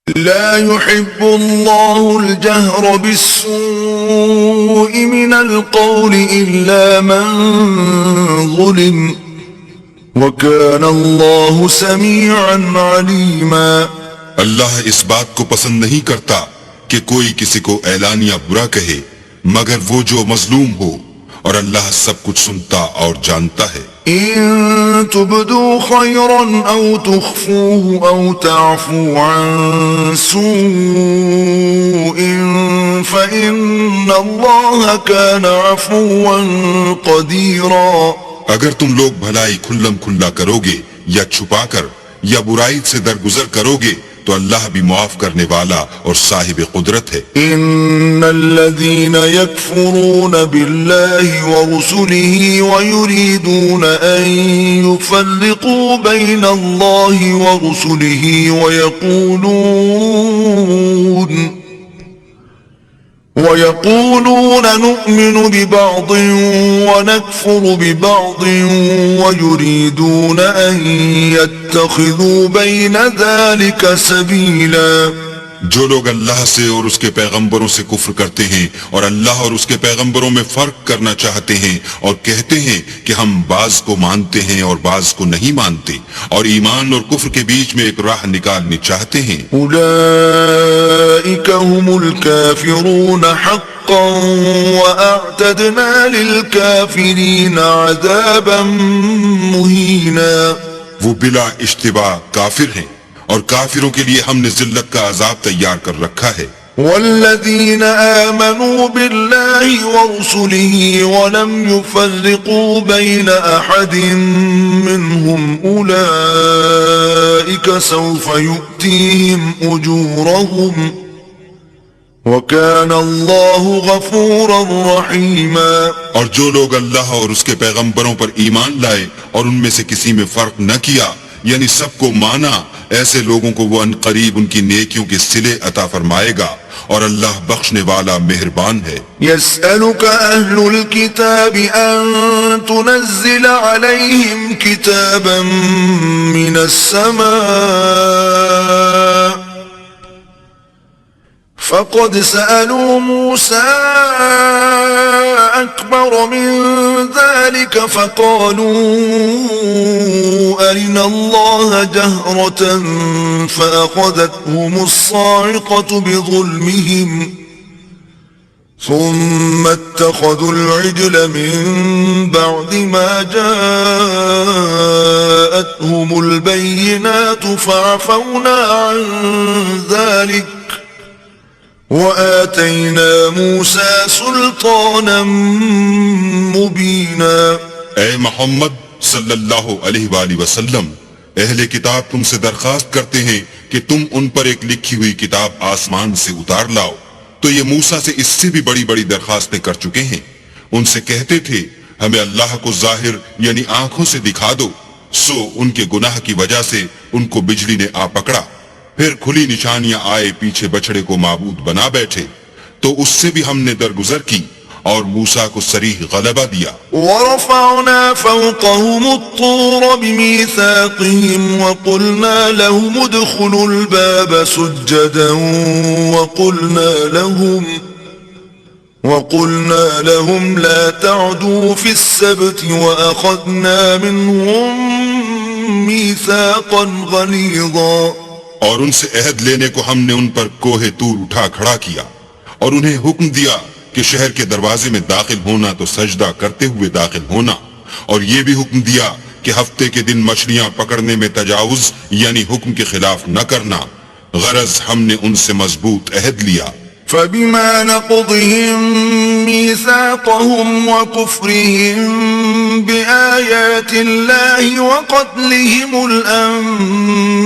لا يحب الله الجهر بالسوء من القول إلا من ظلم وكان الله سميعا عليما۔ اللہ اس بات کو پسند نہیں کرتا کہ کوئی کسی کو اعلانیہ برا کہے مگر وہ جو مظلوم ہو، اور اللہ سب کچھ سنتا اور جانتا ہے۔ إن تبدوا خيرا أو تخفوه أو تعفوا عن سوء فإن الله كان عفوا قديرا۔ اگر تم لوگ بھلائی کھلم کھلا کرو گے یا چھپا کر یا برائی سے درگزر کرو گے تو اللہ بھی معاف کرنے والا اور صاحب قدرت ہے۔ ان الذين يكفرون بالله ورسله ويريدون ان يفرقوا بين الله ورسله ويقولون نؤمن ببعض ونكفر ببعض ويريدون أن يتخذوا بين ذلك سبيلا۔ جو لوگ اللہ سے اور اس کے پیغمبروں سے کفر کرتے ہیں اور اللہ اور اس کے پیغمبروں میں فرق کرنا چاہتے ہیں اور کہتے ہیں کہ ہم بعض کو مانتے ہیں اور بعض کو نہیں مانتے اور ایمان اور کفر کے بیچ میں ایک راہ نکالنی چاہتے ہیں، أولئك هم الكافرون حقا وأعتدنا للكافرين عذابا مهينا۔ وہ بلا اشتباہ کافر ہیں اور کافروں کے لیے ہم نے ذلت کا عذاب تیار کر رکھا ہے۔ والذين آمنوا بالله ورسله ولم يفرقوا بين أحد منهم أولئك سوف يؤتيهم أجورهم وكان الله غفورا رحيما۔ اور جو لوگ اللہ اور اس کے پیغمبروں پر ایمان لائے اور ان میں سے کسی میں فرق نہ کیا یعنی سب کو مانا، ایسے لوگوں کو وہ عنقریب ان کی نیکیوں کے صلے عطا فرمائے گا اور اللہ بخشنے والا مہربان ہے۔ يسألك أهل الكتاب أن تنزل عليهم كتابا من السماء فقد سألوا موسى أكبر من ذلك فقالوا أرنا الله جهرة فأخذتهم الصاعقة بظلمهم ثم اتخذوا العجل من بعد ما جاءتهم البينات فعفونا عن ذلك وآتينا موسى سلطانا مبينا۔ اے محمد صلی اللہ علیہ وآلہ وسلم، اہل کتاب تم سے درخواست کرتے ہیں کہ تم ان پر ایک لکھی ہوئی کتاب آسمان سے اتار لاؤ، تو یہ موسیٰ سے اس سے بھی بڑی بڑی درخواستیں کر چکے ہیں۔ ان سے کہتے تھے ہمیں اللہ کو ظاہر یعنی آنکھوں سے دکھا دو، سو ان کے گناہ کی وجہ سے ان کو بجلی نے آ پکڑا، پھر کھلی نشانیاں آئے پیچھے بچڑے کو معبود بنا بیٹھے، تو اس سے بھی ہم نے درگزر کی اور موسیٰ کو صریح غلبہ دیا۔ ورفعنا فوقهم الطور بميثاقهم وقلنا لهم ادخلوا الباب سجدا وقلنا لهم لا تعدوا في السبت وأخذنا منهم ميثاقا غليظا۔ اور ان سے عہد لینے کو ہم نے ان پر کوہ طور اٹھا کھڑا کیا اور انہیں حکم دیا کہ شہر کے دروازے میں داخل ہونا تو سجدہ کرتے ہوئے داخل ہونا، اور یہ بھی حکم دیا کہ ہفتے کے دن مچھلیاں پکڑنے میں تجاوز یعنی حکم کے خلاف نہ کرنا، غرض ہم نے ان سے مضبوط عہد لیا۔ فبما نقضهم ميثاقهم وكفرهم بآيات الله وقتلهم الأنبياء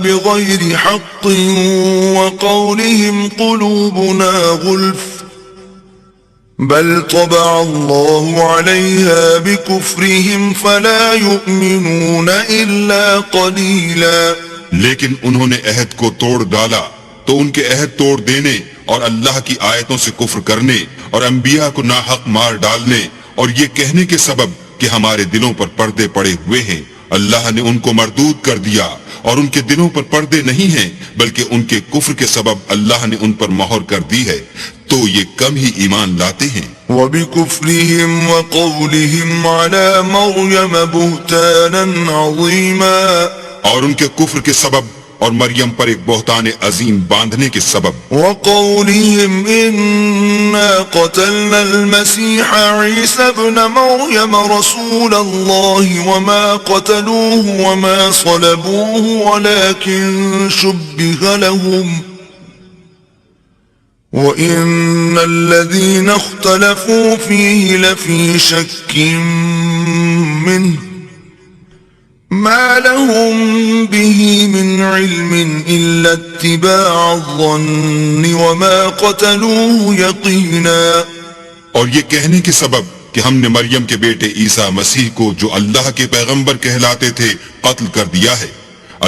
بغير حق وقولهم قلوبنا غلف بل طبع الله عليها بكفرهم فلا يؤمنون إلا قليلا۔ لیکن انہوں نے عہد کو توڑ ڈالا تو ان کے عہد توڑ دینے اور اللہ کی آیتوں سے کفر کرنے اور انبیاء کو ناحق مار ڈالنے اور یہ کہنے کے سبب کہ ہمارے دلوں پر پردے پڑے ہوئے ہیں اللہ نے ان کو مردود کر دیا اور ان کے دلوں پر پردے نہیں ہیں بلکہ ان کے کفر کے سبب اللہ نے ان پر مہر کر دی ہے تو یہ کم ہی ایمان لاتے ہیں وبكفرهم وقولهم على مريم بهتانا عظيما اور ان کے کفر کے سبب اور مریم پر ایک بہتان عظیم باندھنے کے سبب وقولهم إنا قتلنا المسيح عيسى ابن مريم رسول الله وما قتلوه وما صلبوه ولكن شبه لهم وَإِنَّ الَّذِينَ اخْتَلَفُوا فِيهِ لَفِي شَكٍّ مِّنْهُ مَا لَهُم بِهِ مِنْ عِلْمٍ إِلَّا اتِّبَاعَ الظَّنِّ وَمَا قَتَلُوهُ يَقِينًا اور یہ کہنے کے سبب کہ ہم نے مریم کے بیٹے عیسیٰ مسیح کو جو اللہ کے پیغمبر کہلاتے تھے قتل کر دیا ہے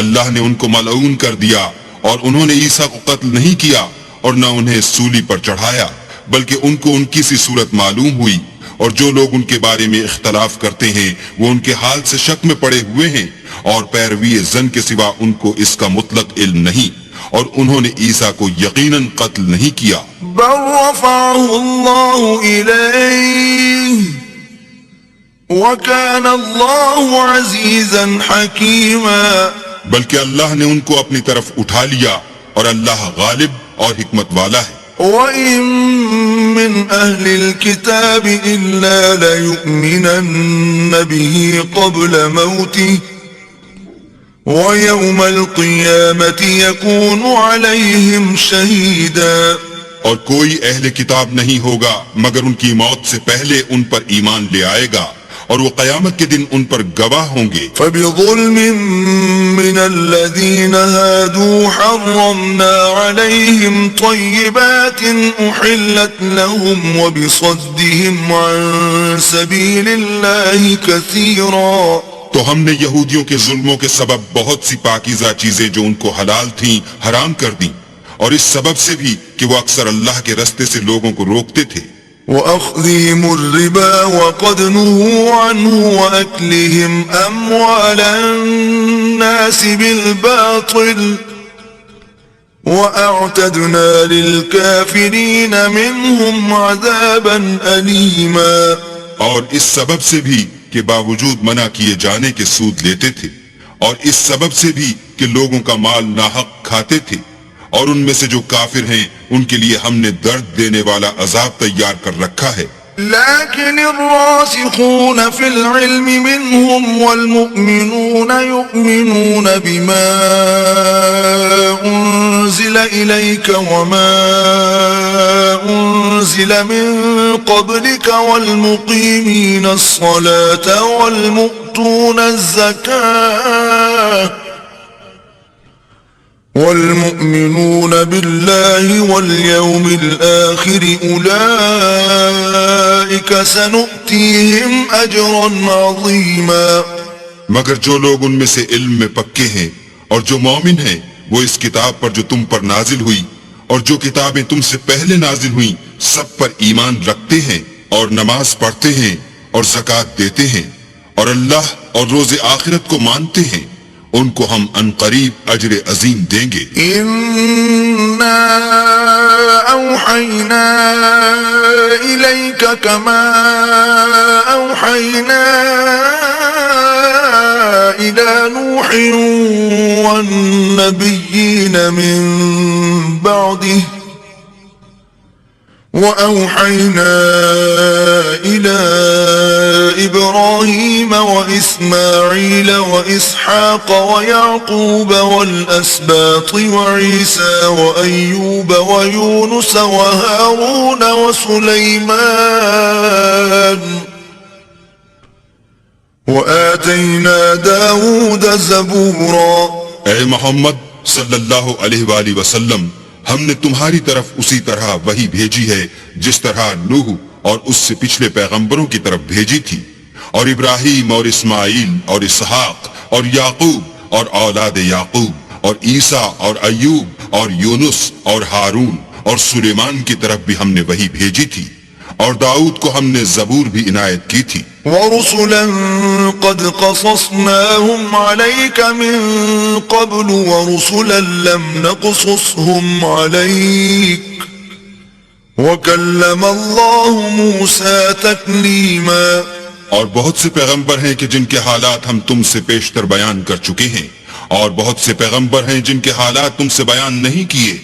اللہ نے ان کو ملعون کر دیا اور انہوں نے عیسیٰ کو قتل نہیں کیا اور نہ انہیں سولی پر چڑھایا بلکہ ان کو ان کی سی صورت معلوم ہوئی اور جو لوگ ان کے بارے میں اختلاف کرتے ہیں وہ ان کے حال سے شک میں پڑے ہوئے ہیں اور پیروی زن کے سوا ان کو اس کا مطلق علم نہیں اور انہوں نے عیسیٰ کو یقیناً قتل نہیں کیا بل رفعه الله إليه وكان الله عزيزا حكيما بلکہ اللہ نے ان کو اپنی طرف اٹھا لیا اور اللہ غالب اور حکمت والا ہے وَإِن مِّنْ أَهْلِ الْكِتَابِ إِلَّا لَيُؤْمِنَنَّ بِهِ قَبْلَ مَوْتِهِ وَيَوْمَ الْقِيَامَةِ يَكُونُ عَلَيْهِمْ شَهِيدًا اور کوئی اہل کتاب نہیں ہوگا مگر ان کی موت سے پہلے ان پر ایمان لے آئے گا اور وہ قیامت کے دن ان پر گواہ ہوں گے فَبِظُلْمٍ مِّنَ الَّذِينَ هَادُوا حَرَّمْنَا عَلَيْهِمْ طَيِّبَاتٍ أُحِلَّتْ لَهُمْ وَبِصَدِّهِمْ عَن سَبِيلِ اللَّهِ كَثِيرًا تو ہم نے یہودیوں کے ظلموں کے سبب بہت سی پاکیزہ چیزیں جو ان کو حلال تھیں حرام کر دیں اور اس سبب سے بھی کہ وہ اکثر اللہ کے رستے سے لوگوں کو روکتے تھے وَأَخْذِهِمُ الرِّبَا وَقَدْ نُهُوا عَنْهُ وَأَكْلِهِمْ أَمْوَالَ النَّاسِ بِالْبَاطِلِ وَأَعْتَدْنَا لِلْكَافِرِينَ مِنْهُمْ عَذَابًا أَلِيمًا اور اس سبب سے بھی کہ باوجود منع کیے جانے کے سود لیتے تھے اور اس سبب سے بھی کہ لوگوں کا مال ناحق کھاتے تھے اور ان میں سے جو کافر ہیں ان کے لیے ہم نے درد دینے والا عذاب تیار کر رکھا ہے لكن الراسخون في العلم منهم والمؤمنون يؤمنون بما أنزل إليك وما أنزل من قبلك والمقيمين الصلاة والمؤتون الزكاة والمؤمنون بالله واليوم الآخر أولئك سنؤتيهم أجرا عظيما مگر جو لوگ ان میں سے علم میں پکے ہیں اور جو مومن ہیں وہ اس کتاب پر جو تم پر نازل ہوئی اور جو کتابیں تم سے پہلے نازل ہوئیں سب پر ایمان رکھتے ہیں اور نماز پڑھتے ہیں اور زکوٰۃ دیتے ہیں اور اللہ اور روز آخرت کو مانتے ہیں ان کو ہم ان قریب اجر عظیم دیں گے إنا أوحينا إليك كما أوحينا إلى نوح والنبيين من بعده وأوحينا إلى إبراهيم وإسماعيل وإسحاق ويعقوب والأسباط وعيسى وأيوب ويونس وهارون وسليمان وآتينا داود زبورا اے محمد صلی اللہ علیہ وآلہ وسلم ہم نے تمہاری طرف اسی طرح وحی بھیجی ہے جس طرح نوح اور اس سے پچھلے پیغمبروں کی طرف بھیجی تھی اور ابراہیم اور اسماعیل اور اسحاق اور یعقوب اور اولاد یعقوب اور عیسیٰ اور ایوب اور یونس اور ہارون اور سلیمان کی طرف بھی ہم نے وحی بھیجی تھی اور داؤد کو ہم نے زبور بھی عنایت کی تھی، ورسلا قد قصصناهم عليك من قبل ورسلا لم نقصصهم عليك وكلم الله موسى تكليما۔ اور بہت سے پیغمبر ہیں کہ جن کے حالات ہم تم سے پیشتر بیان کر چکے ہیں، اور بہت سے پیغمبر ہیں جن کے حالات تم سے بیان نہیں کیے،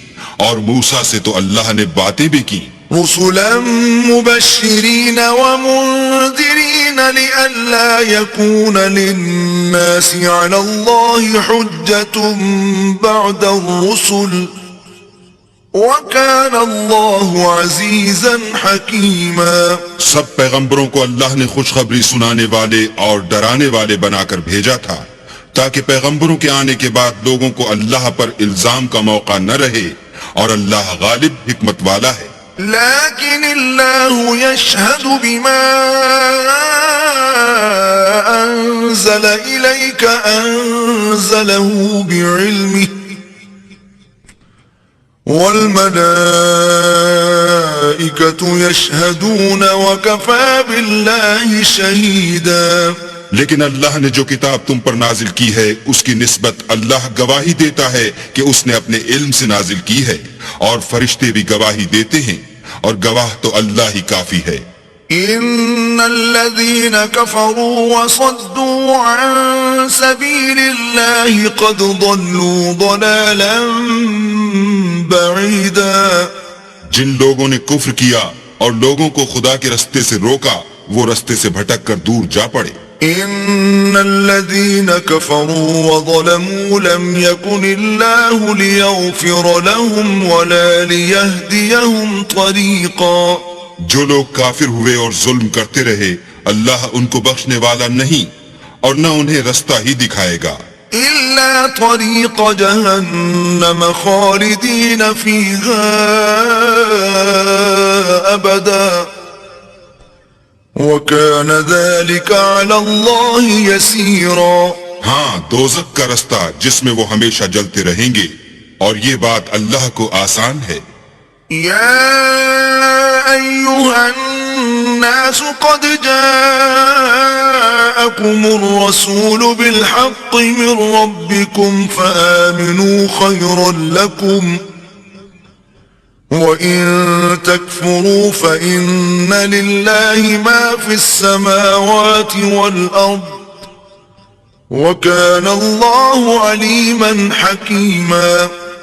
اور موسیٰ سے تو اللہ نے باتیں بھی کی۔ رسلا مبشرين ومنذرين لئلا يكون للناس على الله حجة بعد الرسل وكان الله عزيزا حكيما۔ سب پیغمبروں کو اللہ نے خوشخبری سنانے والے اور ڈرانے والے بنا کر بھیجا تھا، تاکہ پیغمبروں کے آنے کے بعد لوگوں کو اللہ پر الزام کا موقع نہ رہے، اور اللہ غالب حکمت والا ہے۔ لكن الله يشهد بما أنزل إليك أنزله بعلمه والملائكة يشهدون وكفى بالله شهيدا۔ لیکن اللہ نے جو کتاب تم پر نازل کی ہے اس کی نسبت اللہ گواہی دیتا ہے کہ اس نے اپنے علم سے نازل کی ہے، اور فرشتے بھی گواہی دیتے ہیں، اور گواہ تو اللہ ہی کافی ہے۔ ان الذين كفروا وصدوا عن سبيل الله قد ضلوا ضلالا بعيدا۔ جن لوگوں نے کفر کیا اور لوگوں کو خدا کے رستے سے روکا، وہ رستے سے بھٹک کر دور جا پڑے۔ ان الذين كفروا وظلموا لم يكن الله ليغفر لهم ولا ليهديهم طريقا۔ جو لوگ کافر ہوئے اور ظلم کرتے رہے، اللہ ان کو بخشنے والا نہیں اور نہ انہیں رستہ ہی دکھائے گا، إلا طريق جهنم خالدين فيها أبدا وكان ذلك على الله يسيرا۔ ہاں، دوزخ کا رستہ جس میں وہ ہمیشہ جلتے رہیں گے، اور یہ بات اللہ کو آسان ہے۔ يا أيها الناس قد جاءكم الرسول بالحق من ربكم فآمنوا خيرا لكم وإن تكفروا فإن لله ما في السماوات والأرض وكان الله عليما حكيما۔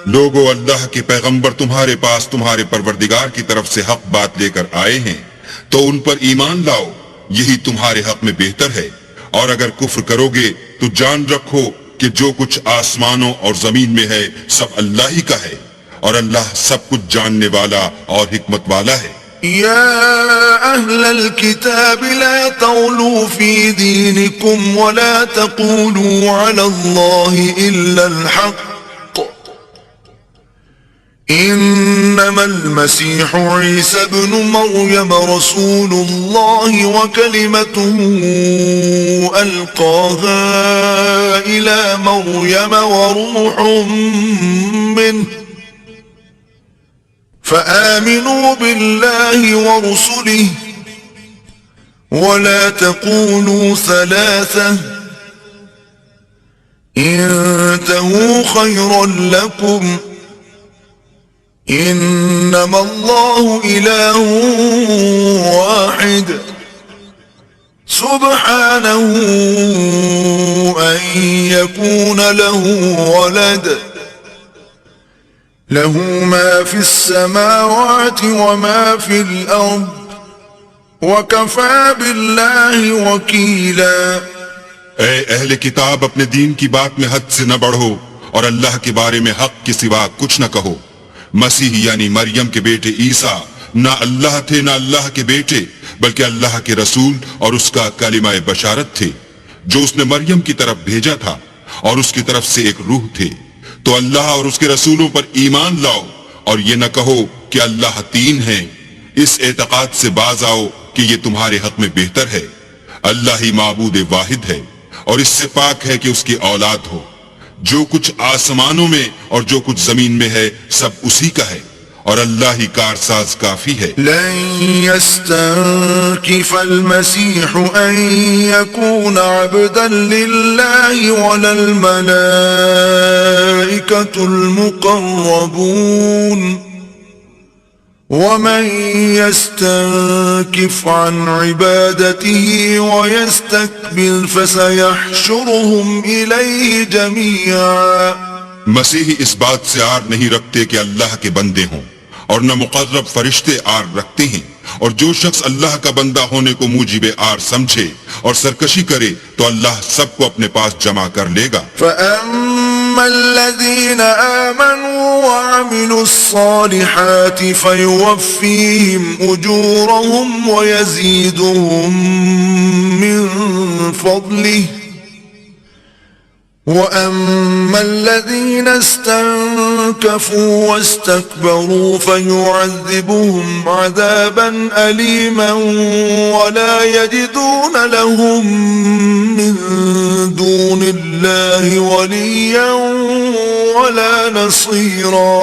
لوگو، اللہ کے پیغمبر تمہارے پاس تمہارے پروردگار کی طرف سے حق بات لے کر آئے ہیں، تو ان پر ایمان لاؤ، یہی تمہارے حق میں بہتر ہے، اور اگر کفر کرو گے تو جان رکھو کہ جو کچھ آسمانوں اور زمین میں ہے سب اللہ ہی کا ہے، اور اللہ سب کچھ جاننے والا اور حکمت والا ہے۔ يا أهل الكتاب لا تغلوا في دينكم ولا تقولوا على الله إلا الحق إنما المسيح عيسى ابن مريم رسول الله وكلمته ألقاها إلى مريم وروح منه فآمنوا بالله ورسله ولا تقولوا ثلاثة انتهوا خيرا لكم انما الله اله واحد سبحانه ان يكون له ولد له ما في السماوات وما في الارض وكفى بالله وكيلا۔ اے اہل کتاب، اپنے دین کی بات میں حد سے نہ بڑھو، اور اللہ کے بارے میں حق کے سوا کچھ نہ کہو۔ مسیح یعنی مریم کے بیٹے عیسیٰ نہ اللہ تھے نہ اللہ کے بیٹے، بلکہ اللہ کے رسول اور اس کا کلمہ بشارت تھے، جو اس نے مریم کی طرف بھیجا تھا، اور اس کی طرف سے ایک روح تھے۔ تو اللہ اور اس کے رسولوں پر ایمان لاؤ، اور یہ نہ کہو کہ اللہ تین ہیں۔ اس اعتقاد سے باز آؤ کہ یہ تمہارے حق میں بہتر ہے۔ اللہ ہی معبود واحد ہے، اور اس سے پاک ہے کہ اس کی اولاد ہو۔ جو کچھ آسمانوں میں اور جو کچھ زمین میں ہے سب اسی کا ہے، اور اللہ ہی کارساز کافی ہے۔ لن يستنكف المسيح أن يكون عبدا لله ولا الملائكة المقربون ومن يستنكف عن عبادته ويستكبر فسيحشرهم إليه جميعا۔ مسیحی اس بات سے آر نہیں رکھتے کہ اللہ کے بندے ہوں، اور نہ مقرب فرشتے آر رکھتے ہیں، اور جو شخص اللہ کا بندہ ہونے کو موجب آر سمجھے اور سرکشی کرے تو اللہ سب کو اپنے پاس جمع کر لے گا۔ فَأَمَّا الَّذِينَ آمَنُوا وَعَمِلُوا الصَّالِحَاتِ فَيُوَفِّيهِمْ أُجُورَهُمْ وَيَزِيدُهُمْ مِنْ فَضْلِهِ وَأَمَّا الَّذِينَ اسْتَنكَفُوا وَاسْتَكْبَرُوا فَيُعَذِّبُهُمْ عَذَابًا أَلِيمًا وَلَا يَجِدُونَ لَهُم مِّن دُونِ اللَّهِ وَلِيًّا وَلَا نَصِيرًا۔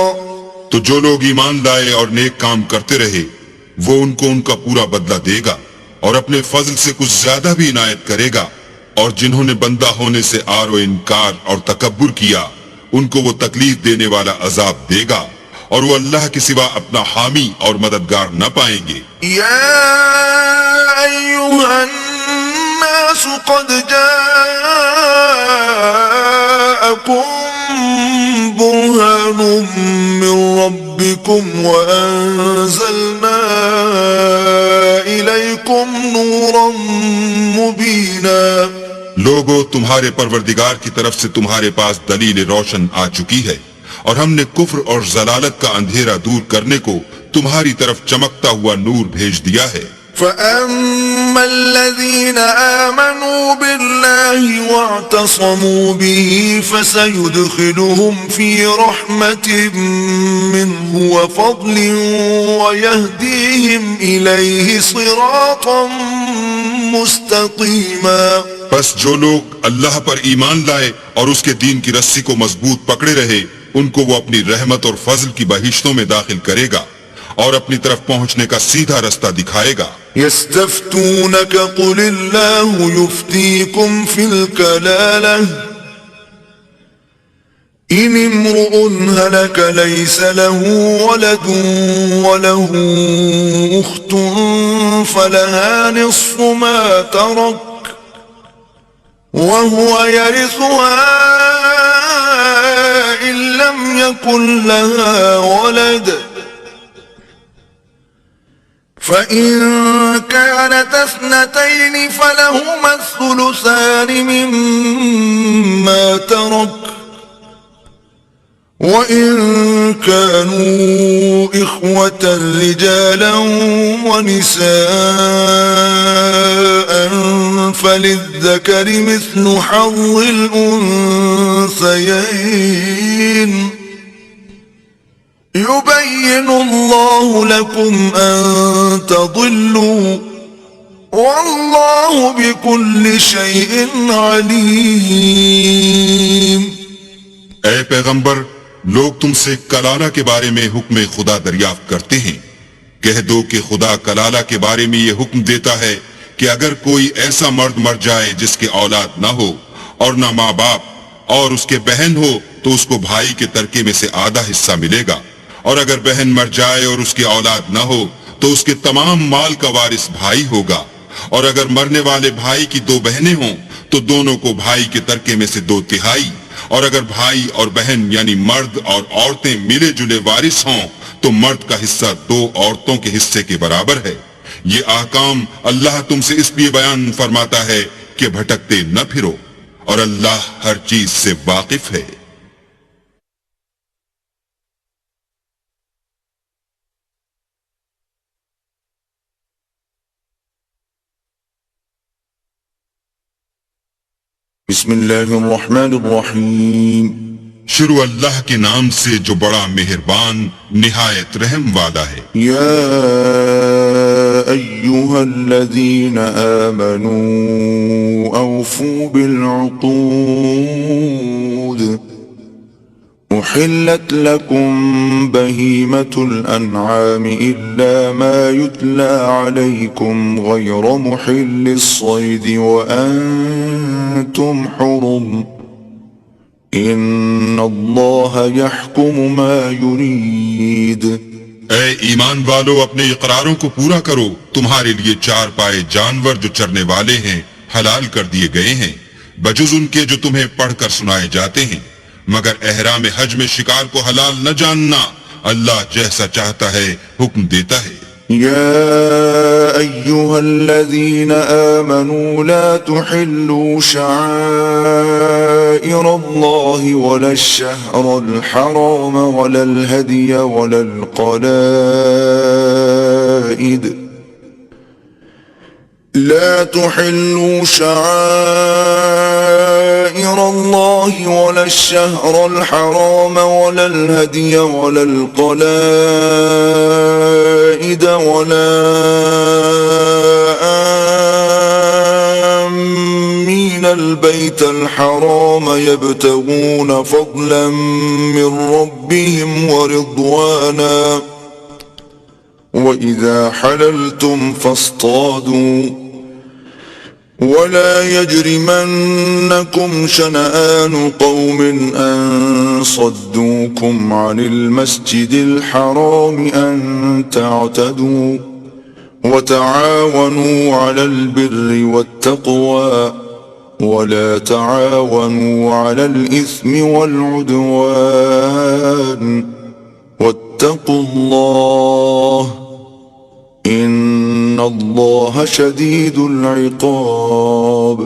تو جو لوگ ایمان لائے اور نیک کام کرتے رہے وہ ان کو ان کا پورا بدلہ دے گا اور اپنے فضل سے کچھ زیادہ بھی عنایت کرے گا، اور جنہوں نے بندہ ہونے سے آر و انکار اور تکبر کیا ان کو وہ تکلیف دینے والا عذاب دے گا، اور وہ اللہ کے سوا اپنا حامی اور مددگار نہ پائیں گے۔ یا ایھا الناس قد جاءکم برہان من ربکم وانزلنا الیکم نورا مبینا۔ لوگو، تمہارے پروردگار کی طرف سے تمہارے پاس دلیل روشن آ چکی ہے، اور ہم نے کفر اور ضلالت کا اندھیرا دور کرنے کو تمہاری طرف چمکتا ہوا نور بھیج دیا ہے۔ فَأَمَّا الَّذِينَ آمَنُوا بِاللَّهِ وَاعْتَصَمُوا بِهِ فَسَيُدْخِلُهُمْ فِي رَحْمَةٍ مِّنْهُ وَفَضْلٍ وَيَهْدِيهِمْ إِلَيْهِ صِرَاطًا مُسْتَقِيمًا۔ پس جو لوگ اللہ پر ایمان لائے اور اس کے دین کی رسی کو مضبوط پکڑے رہے ان کو وہ اپنی رحمت اور فضل کی بہشتوں میں داخل کرے گا اور اپنی طرف پہنچنے کا سیدھا رستہ دکھائے گا۔ يَسْتَفْتُونَكَ قُلِ اللَّهُ يُفْتِيكُمْ فِي الْكَلَالَةِ إِنِ امْرُؤٌ هَلَكَ لَيْسَ لَهُ وَلَدٌ وَلَهُ أُخْتٌ فَلَهَا نِصْفُ مَا تَرَكَ وَهُوَ يَرِثُهَا إِن لَّمْ يَكُن لَّهَا وَلَدٌ فَإِن كَانَتْ اثْنَتَيْنِ فَلَهُمَا الثُّلُثَانِ مِمَّا تَرَكَ وَإِن كَانُوا إِخْوَةً رِجَالًا وَنِسَاءً فَلِلذَّكَرِ مِثْلُ حَظِّ الْأُنثَيَيْنِ يُبَيِّنُ اللَّهُ لَكُمْ أَن تَضِلُّوا وَاللَّهُ بِكُلِّ شَيْءٍ عَلِيمٌ۔ اے پیغمبر، لوگ تم سے کلالہ کے بارے میں حکم خدا دریافت کرتے ہیں۔ کہہ دو کہ خدا کلالہ کے بارے میں یہ حکم دیتا ہے کہ اگر کوئی ایسا مرد مر جائے جس کے اولاد نہ ہو اور نہ ماں باپ اور اس کے بہن ہو تو اس کو بھائی کے ترکے میں سے آدھا حصہ ملے گا، اور اگر بہن مر جائے اور اس کے اولاد نہ ہو تو اس کے تمام مال کا وارث بھائی ہوگا، اور اگر مرنے والے بھائی کی دو بہنیں ہوں تو دونوں کو بھائی کے ترکے میں سے 2/3، اور اگر بھائی اور بہن یعنی مرد اور عورتیں ملے جلے وارث ہوں تو مرد کا حصہ 2 عورتوں کے حصے کے برابر ہے۔ یہ احکام اللہ تم سے اس لیے بیان فرماتا ہے کہ بھٹکتے نہ پھرو، اور اللہ ہر چیز سے واقف ہے۔ بسم اللہ الرحمن الرحیم۔ شروع اللہ کے نام سے جو بڑا مہربان نہایت رحم والا ہے۔ یا ایھا الذین آمنوا اوفوا بالعقود أحلت لكم بهيمة الأنعام إلا ما يتلى عليكم غير محل الصيد وأنتم حرم إن الله يحكم ما يريد. اے ایمان والو اپنے اقراروں کو پورا کرو. تمہارے لیے چار پائے جانور جو چرنے والے ہیں حلال کر دیے گئے ہیں بجز ان کے جو تمہیں پڑھ کر سنائے جاتے ہیں، مگر احرام حج میں شکار کو حلال نہ جاننا. اللہ جیسا چاہتا ہے حکم دیتا ہے. يا أيها الذين آمنوا لا تحلوا شعائر الله ولا الشهر الحرام ولا الهدي ولا القلائد لا تحلوا شعائر الله ولا الشهر الحرام ولا الهدي ولا القلائد ولا آمين البيت الحرام يبتغون فضلا من ربهم ورضوانا وإذا حللتم فاصطادوا ولا يجرمنكم شنآن قوم أن صدوكم عن المسجد الحرام أن تعتدوا وتعاونوا على البر والتقوى ولا تعاونوا على الإثم والعدوان واتقوا الله ان اللہ شدید العقاب.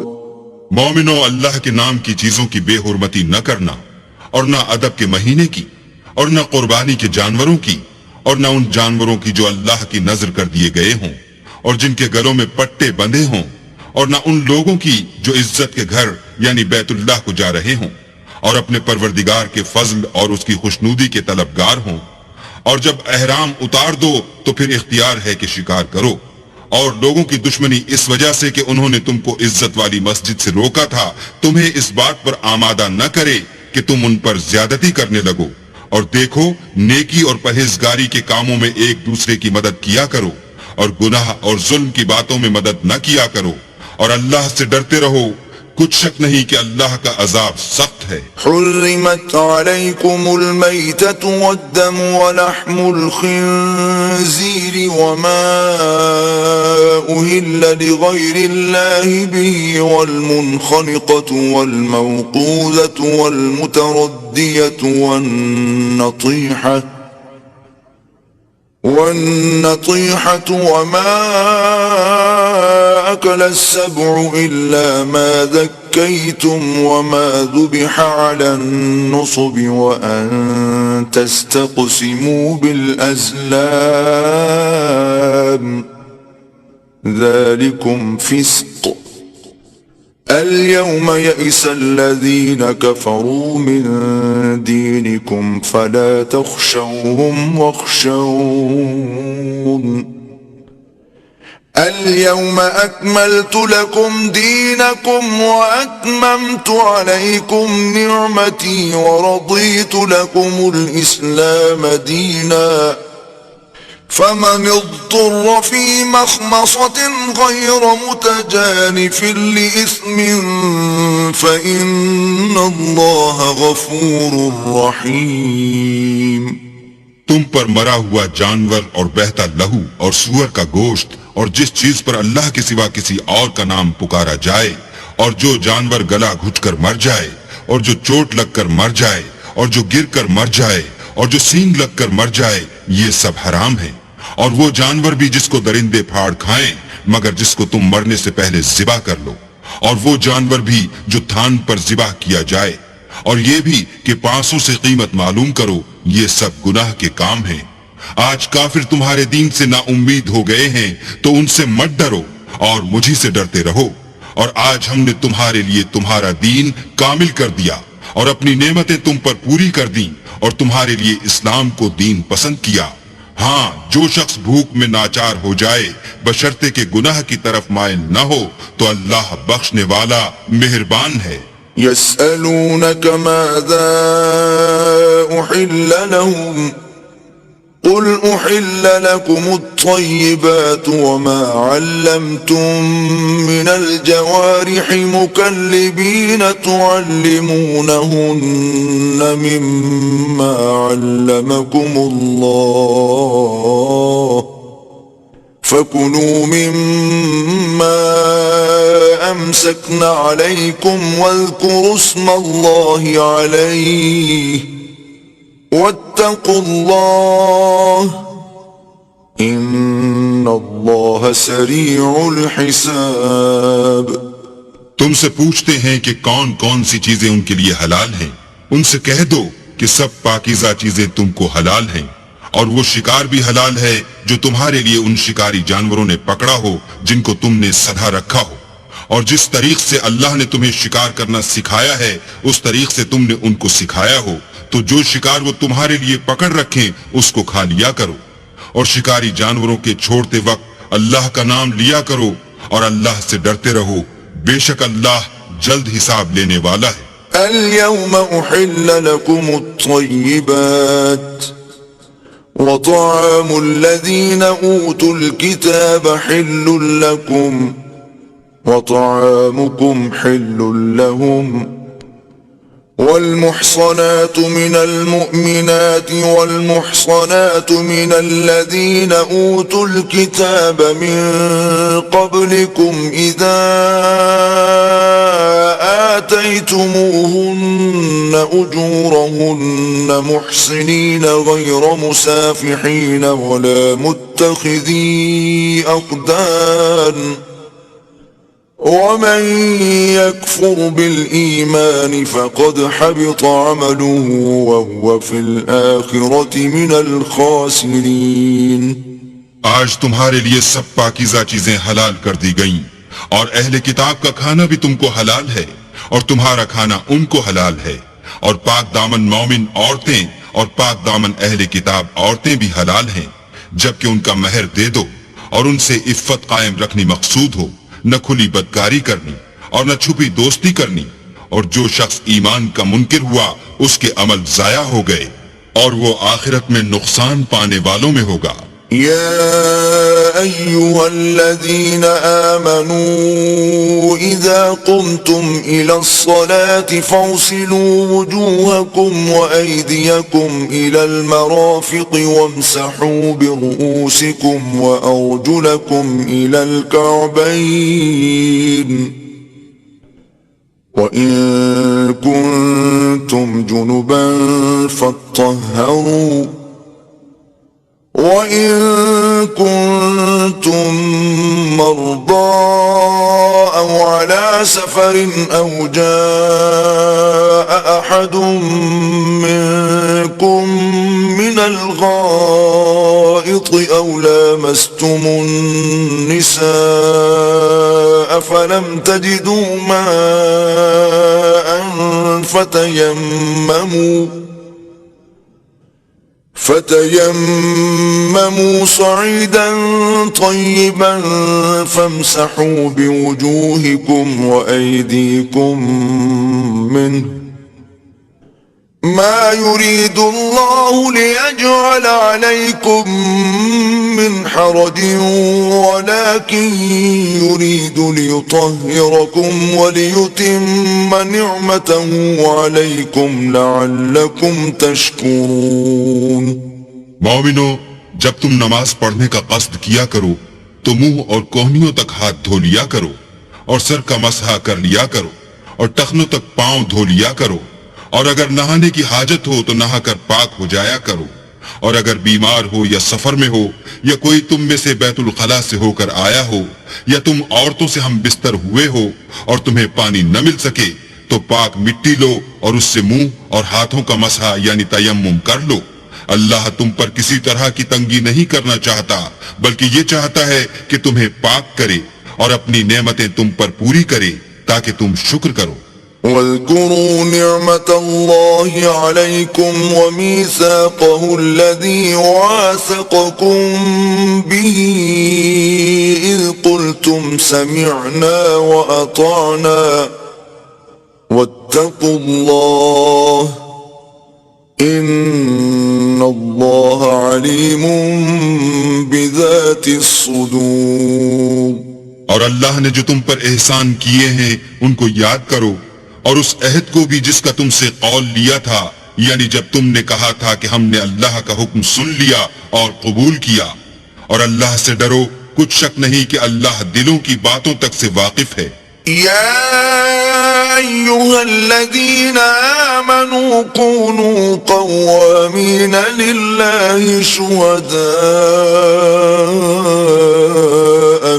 مومنو، اللہ کے نام کی چیزوں کی بے حرمتی نہ کرنا، اور نہ ادب کے مہینے کی، اور نہ قربانی کے جانوروں کی، اور نہ ان جانوروں کی جو اللہ کی نذر کر دیے گئے ہوں اور جن کے گلوں میں پٹے بندھے ہوں، اور نہ ان لوگوں کی جو عزت کے گھر یعنی بیت اللہ کو جا رہے ہوں اور اپنے پروردگار کے فضل اور اس کی خوشنودی کے طلبگار ہوں. اور جب احرام اتار دو تو پھر اختیار ہے کہ شکار کرو. اور لوگوں کی دشمنی اس وجہ سے کہ انہوں نے تم کو عزت والی مسجد سے روکا تھا تمہیں اس بات پر آمادہ نہ کرے کہ تم ان پر زیادتی کرنے لگو. اور دیکھو، نیکی اور پرہیزگاری کے کاموں میں ایک دوسرے کی مدد کیا کرو اور گناہ اور ظلم کی باتوں میں مدد نہ کیا کرو، اور اللہ سے ڈرتے رہو. کچھ شک نہیں کہ اللہ کا عذاب سخت ہے. حرمت علیکم المیتۃ والدم ولحم الخنزیر وما أهل لغیر اللہ به والمنخنقۃ والموقوذۃ والمتردیۃ والنطيحة وما أكل السبع إلا ما ذكيتم وما ذبح على النصب وأن تستقسموا بالأزلام ذلكم فسق. اليوم يئس الذين كفروا من دينكم فلا تخشوهم واخشون اليوم أكملت لكم دينكم وأتممت عليكم نعمتي ورضيت لكم الإسلام دينا فمن اضطر في مخمصة غير متجانف لإثم فإن الله غفور رحيم. تم پر مرا ہوا جانور اور بہتا لہو اور سور کا گوشت اور جس چیز پر اللہ کے سوا کسی اور کا نام پکارا جائے، اور جو جانور گلا گھٹ کر مر جائے، اور جو چوٹ لگ کر مر جائے، اور جو گر کر مر جائے، اور جو سینگ لگ کر مر جائے، یہ سب حرام ہے. اور وہ جانور بھی جس کو درندے پھاڑ کھائیں مگر جس کو تم مرنے سے پہلے ذبح کر لو، اور وہ جانور بھی جو تھان پر ذبح کیا جائے، اور یہ بھی کہ پانسوں سے قیمت معلوم کرو. یہ سب گناہ کے کام ہیں. آج کافر تمہارے دین سے نا امید ہو گئے ہیں تو ان سے مت ڈرو اور مجھی سے ڈرتے رہو. اور آج ہم نے تمہارے لیے تمہارا دین کامل کر دیا اور اپنی نعمتیں تم پر پوری کر دیں اور تمہارے لیے اسلام کو دین پسند کیا. ہاں، جو شخص بھوک میں ناچار ہو جائے بشرطے کہ گناہ کی طرف مائل نہ ہو تو اللہ بخشنے والا مہربان ہے. يسألونك ماذا أحل لهم قل أحل لكم الطيبات وما علمتم من الجوارح مكلبين تعلمونهن مما علمكم الله فكلوا مما أمسكن عليكم واذكروا اسم الله عليه واتقوا الله ان اللہ سریع الحساب۔ تم سے پوچھتے ہیں کہ کون کون سی چیزیں ان کے لیے حلال ہیں، ان سے کہہ دو کہ سب پاکیزہ چیزیں تم کو حلال ہیں، اور وہ شکار بھی حلال ہے جو تمہارے لیے ان شکاری جانوروں نے پکڑا ہو جن کو تم نے سدھا رکھا ہو، اور جس طریق سے اللہ نے تمہیں شکار کرنا سکھایا ہے اس طریق سے تم نے ان کو سکھایا ہو، تو جو شکار وہ تمہارے لیے پکڑ رکھیں اس کو کھا لیا کرو، اور شکاری جانوروں کے چھوڑتے وقت اللہ کا نام لیا کرو، اور اللہ سے ڈرتے رہو، بے شک اللہ جلد حساب لینے والا ہے۔ اليوم احل لكم الطيبات وطعام الذين اوتوا الكتاب حل لكم وطعامكم حل لهم والمحصنات من المؤمنات والمحصنات من الذين أوتوا الكتاب من قبلكم إذا آتيتموهن أجورهن محصنين غير مسافحين ولا متخذي أخدان ومن يكفر بالإيمان فقد حبط عمله وهو في الآخرة من الخاسرين۔ آج تمہارے لیے سب پاکیزہ چیزیں حلال کر دی گئیں، اور اہل کتاب کا کھانا بھی تم کو حلال ہے، اور تمہارا کھانا ان کو حلال ہے، اور پاک دامن مومن عورتیں اور پاک دامن اہل کتاب عورتیں بھی حلال ہیں، جبکہ ان کا مہر دے دو اور ان سے عفت قائم رکھنی مقصود ہو، نہ کھلی بدکاری کرنی اور نہ چھپی دوستی کرنی، اور جو شخص ایمان کا منکر ہوا اس کے عمل ضائع ہو گئے اور وہ آخرت میں نقصان پانے والوں میں ہوگا۔ يا أيها الذين آمنوا إذا قمتم إلى الصلاة فاغسلوا وجوهكم وأيديكم إلى المرافق وامسحوا برؤوسكم وأرجلكم إلى الكعبين وإن كنتم جنبا فاطهروا وَإِن كُنتُم مَّرْضَىٰ أَوْ عَلَىٰ سَفَرٍ أَوْ جَاءَ أَحَدٌ مِّنكُم مِّنَ الْغَائِطِ أَوْ لَامَسْتُمُ النِّسَاءَ فَلَمْ تَجِدُوا مَاءً فتيمموا صعيدا طيبا فامسحوا بوجوهكم وأيديكم منه ما يريد الله ليجعل عليكم من حرج ولكن يريد ليطهركم وليتم نعمته عليكم لعلكم تشكرون۔ مومنو، جب تم نماز پڑھنے کا قصد کیا کرو تو منہ اور کوہنیوں تک ہاتھ دھو لیا کرو، اور سر کا مسح کر لیا کرو، اور ٹخنوں تک پاؤں دھو لیا کرو، اور اگر نہانے کی حاجت ہو تو نہا کر پاک ہو جایا کرو، اور اگر بیمار ہو یا سفر میں ہو یا کوئی تم میں سے بیت الخلا سے ہو کر آیا ہو یا تم عورتوں سے ہم بستر ہوئے ہو اور تمہیں پانی نہ مل سکے تو پاک مٹی لو اور اس سے منہ اور ہاتھوں کا مسح یعنی تیمم کر لو۔ اللہ تم پر کسی طرح کی تنگی نہیں کرنا چاہتا، بلکہ یہ چاہتا ہے کہ تمہیں پاک کرے اور اپنی نعمتیں تم پر پوری کرے تاکہ تم شکر کرو۔ واذكروا نعمة الله عليكم وميثاقه الذي واثقكم به إذ قلتم سمعنا وأطعنا واتقوا الله ان اللہ علیم بذات الصدور۔ اور اللہ نے جو تم پر احسان کیے ہیں ان کو یاد کرو، اور اس عہد کو بھی جس کا تم سے قول لیا تھا، یعنی جب تم نے کہا تھا کہ ہم نے اللہ کا حکم سن لیا اور قبول کیا۔ اور اللہ سے ڈرو، کچھ شک نہیں کہ اللہ دلوں کی باتوں تک سے واقف ہے۔ یا ایھا الذین آمنوا کونوا قوامین للہ شہداء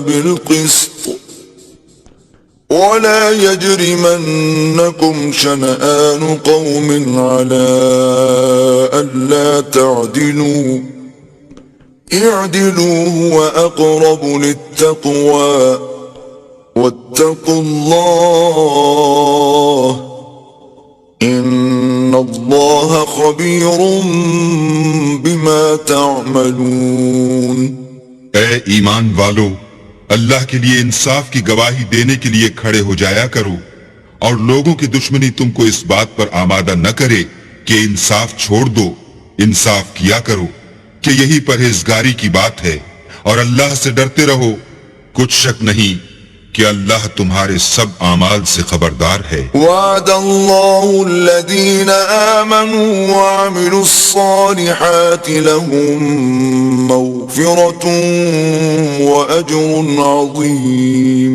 بالقسط ولا يجرمنكم شنآن قوم على ألا تعدلوا اعدلوا هو أقرب للتقوى واتقوا الله إن الله خبير بما تعملون۔ اے ایمان والو، اللہ کے لیے انصاف کی گواہی دینے کے لیے کھڑے ہو جایا کرو، اور لوگوں کی دشمنی تم کو اس بات پر آمادہ نہ کرے کہ انصاف چھوڑ دو، انصاف کیا کرو کہ یہی پرہیزگاری کی بات ہے، اور اللہ سے ڈرتے رہو، کچھ شک نہیں کہ اللہ تمہارے سب اعمال سے خبردار ہے۔ وعد اللہ الذین آمنوا وعملوا الصالحات لهم مغفرۃ واجر عظیم۔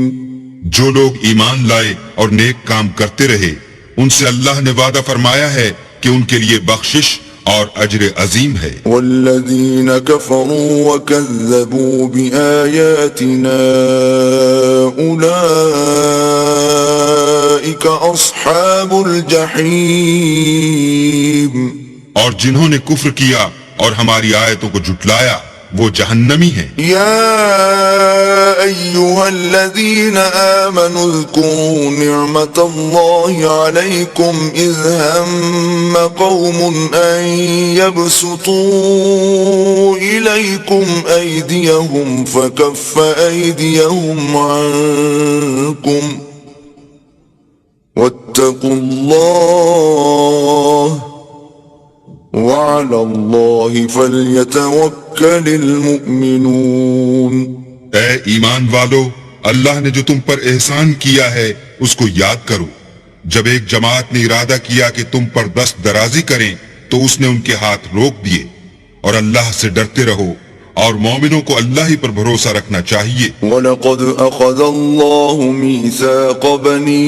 جو لوگ ایمان لائے اور نیک کام کرتے رہے، ان سے اللہ نے وعدہ فرمایا ہے کہ ان کے لیے بخشش اور اجر عظیم ہے۔ والذین کفروا وکذبوا بآیاتنا اولئک اصحاب الجحیم۔ اور جنہوں نے کفر کیا اور ہماری آیتوں کو جھٹلایا وہ جہنمی ہیں۔ یا ایھا الذین آمنوا اذکروا نعمت اللہ علیکم اذ ہم قوم ان یبسطوا الیکم ایدیہم فکف ایدیہم عنکم واتقوا اللہ وعلى الله فليتوكل المؤمنون۔ اے ایمان والو، اللہ نے جو تم پر احسان کیا ہے اس کو یاد کرو۔ جب ایک جماعت نے ارادہ کیا کہ تم پر دست درازی کریں تو اس نے ان کے ہاتھ روک دیے، اور اللہ سے ڈرتے رہو، اور مومنوں کو اللہ ہی پر بھروسہ رکھنا چاہیے۔ وَلَقَدْ أَخَذَ اللَّهُ مِيثَاقَ بَنِي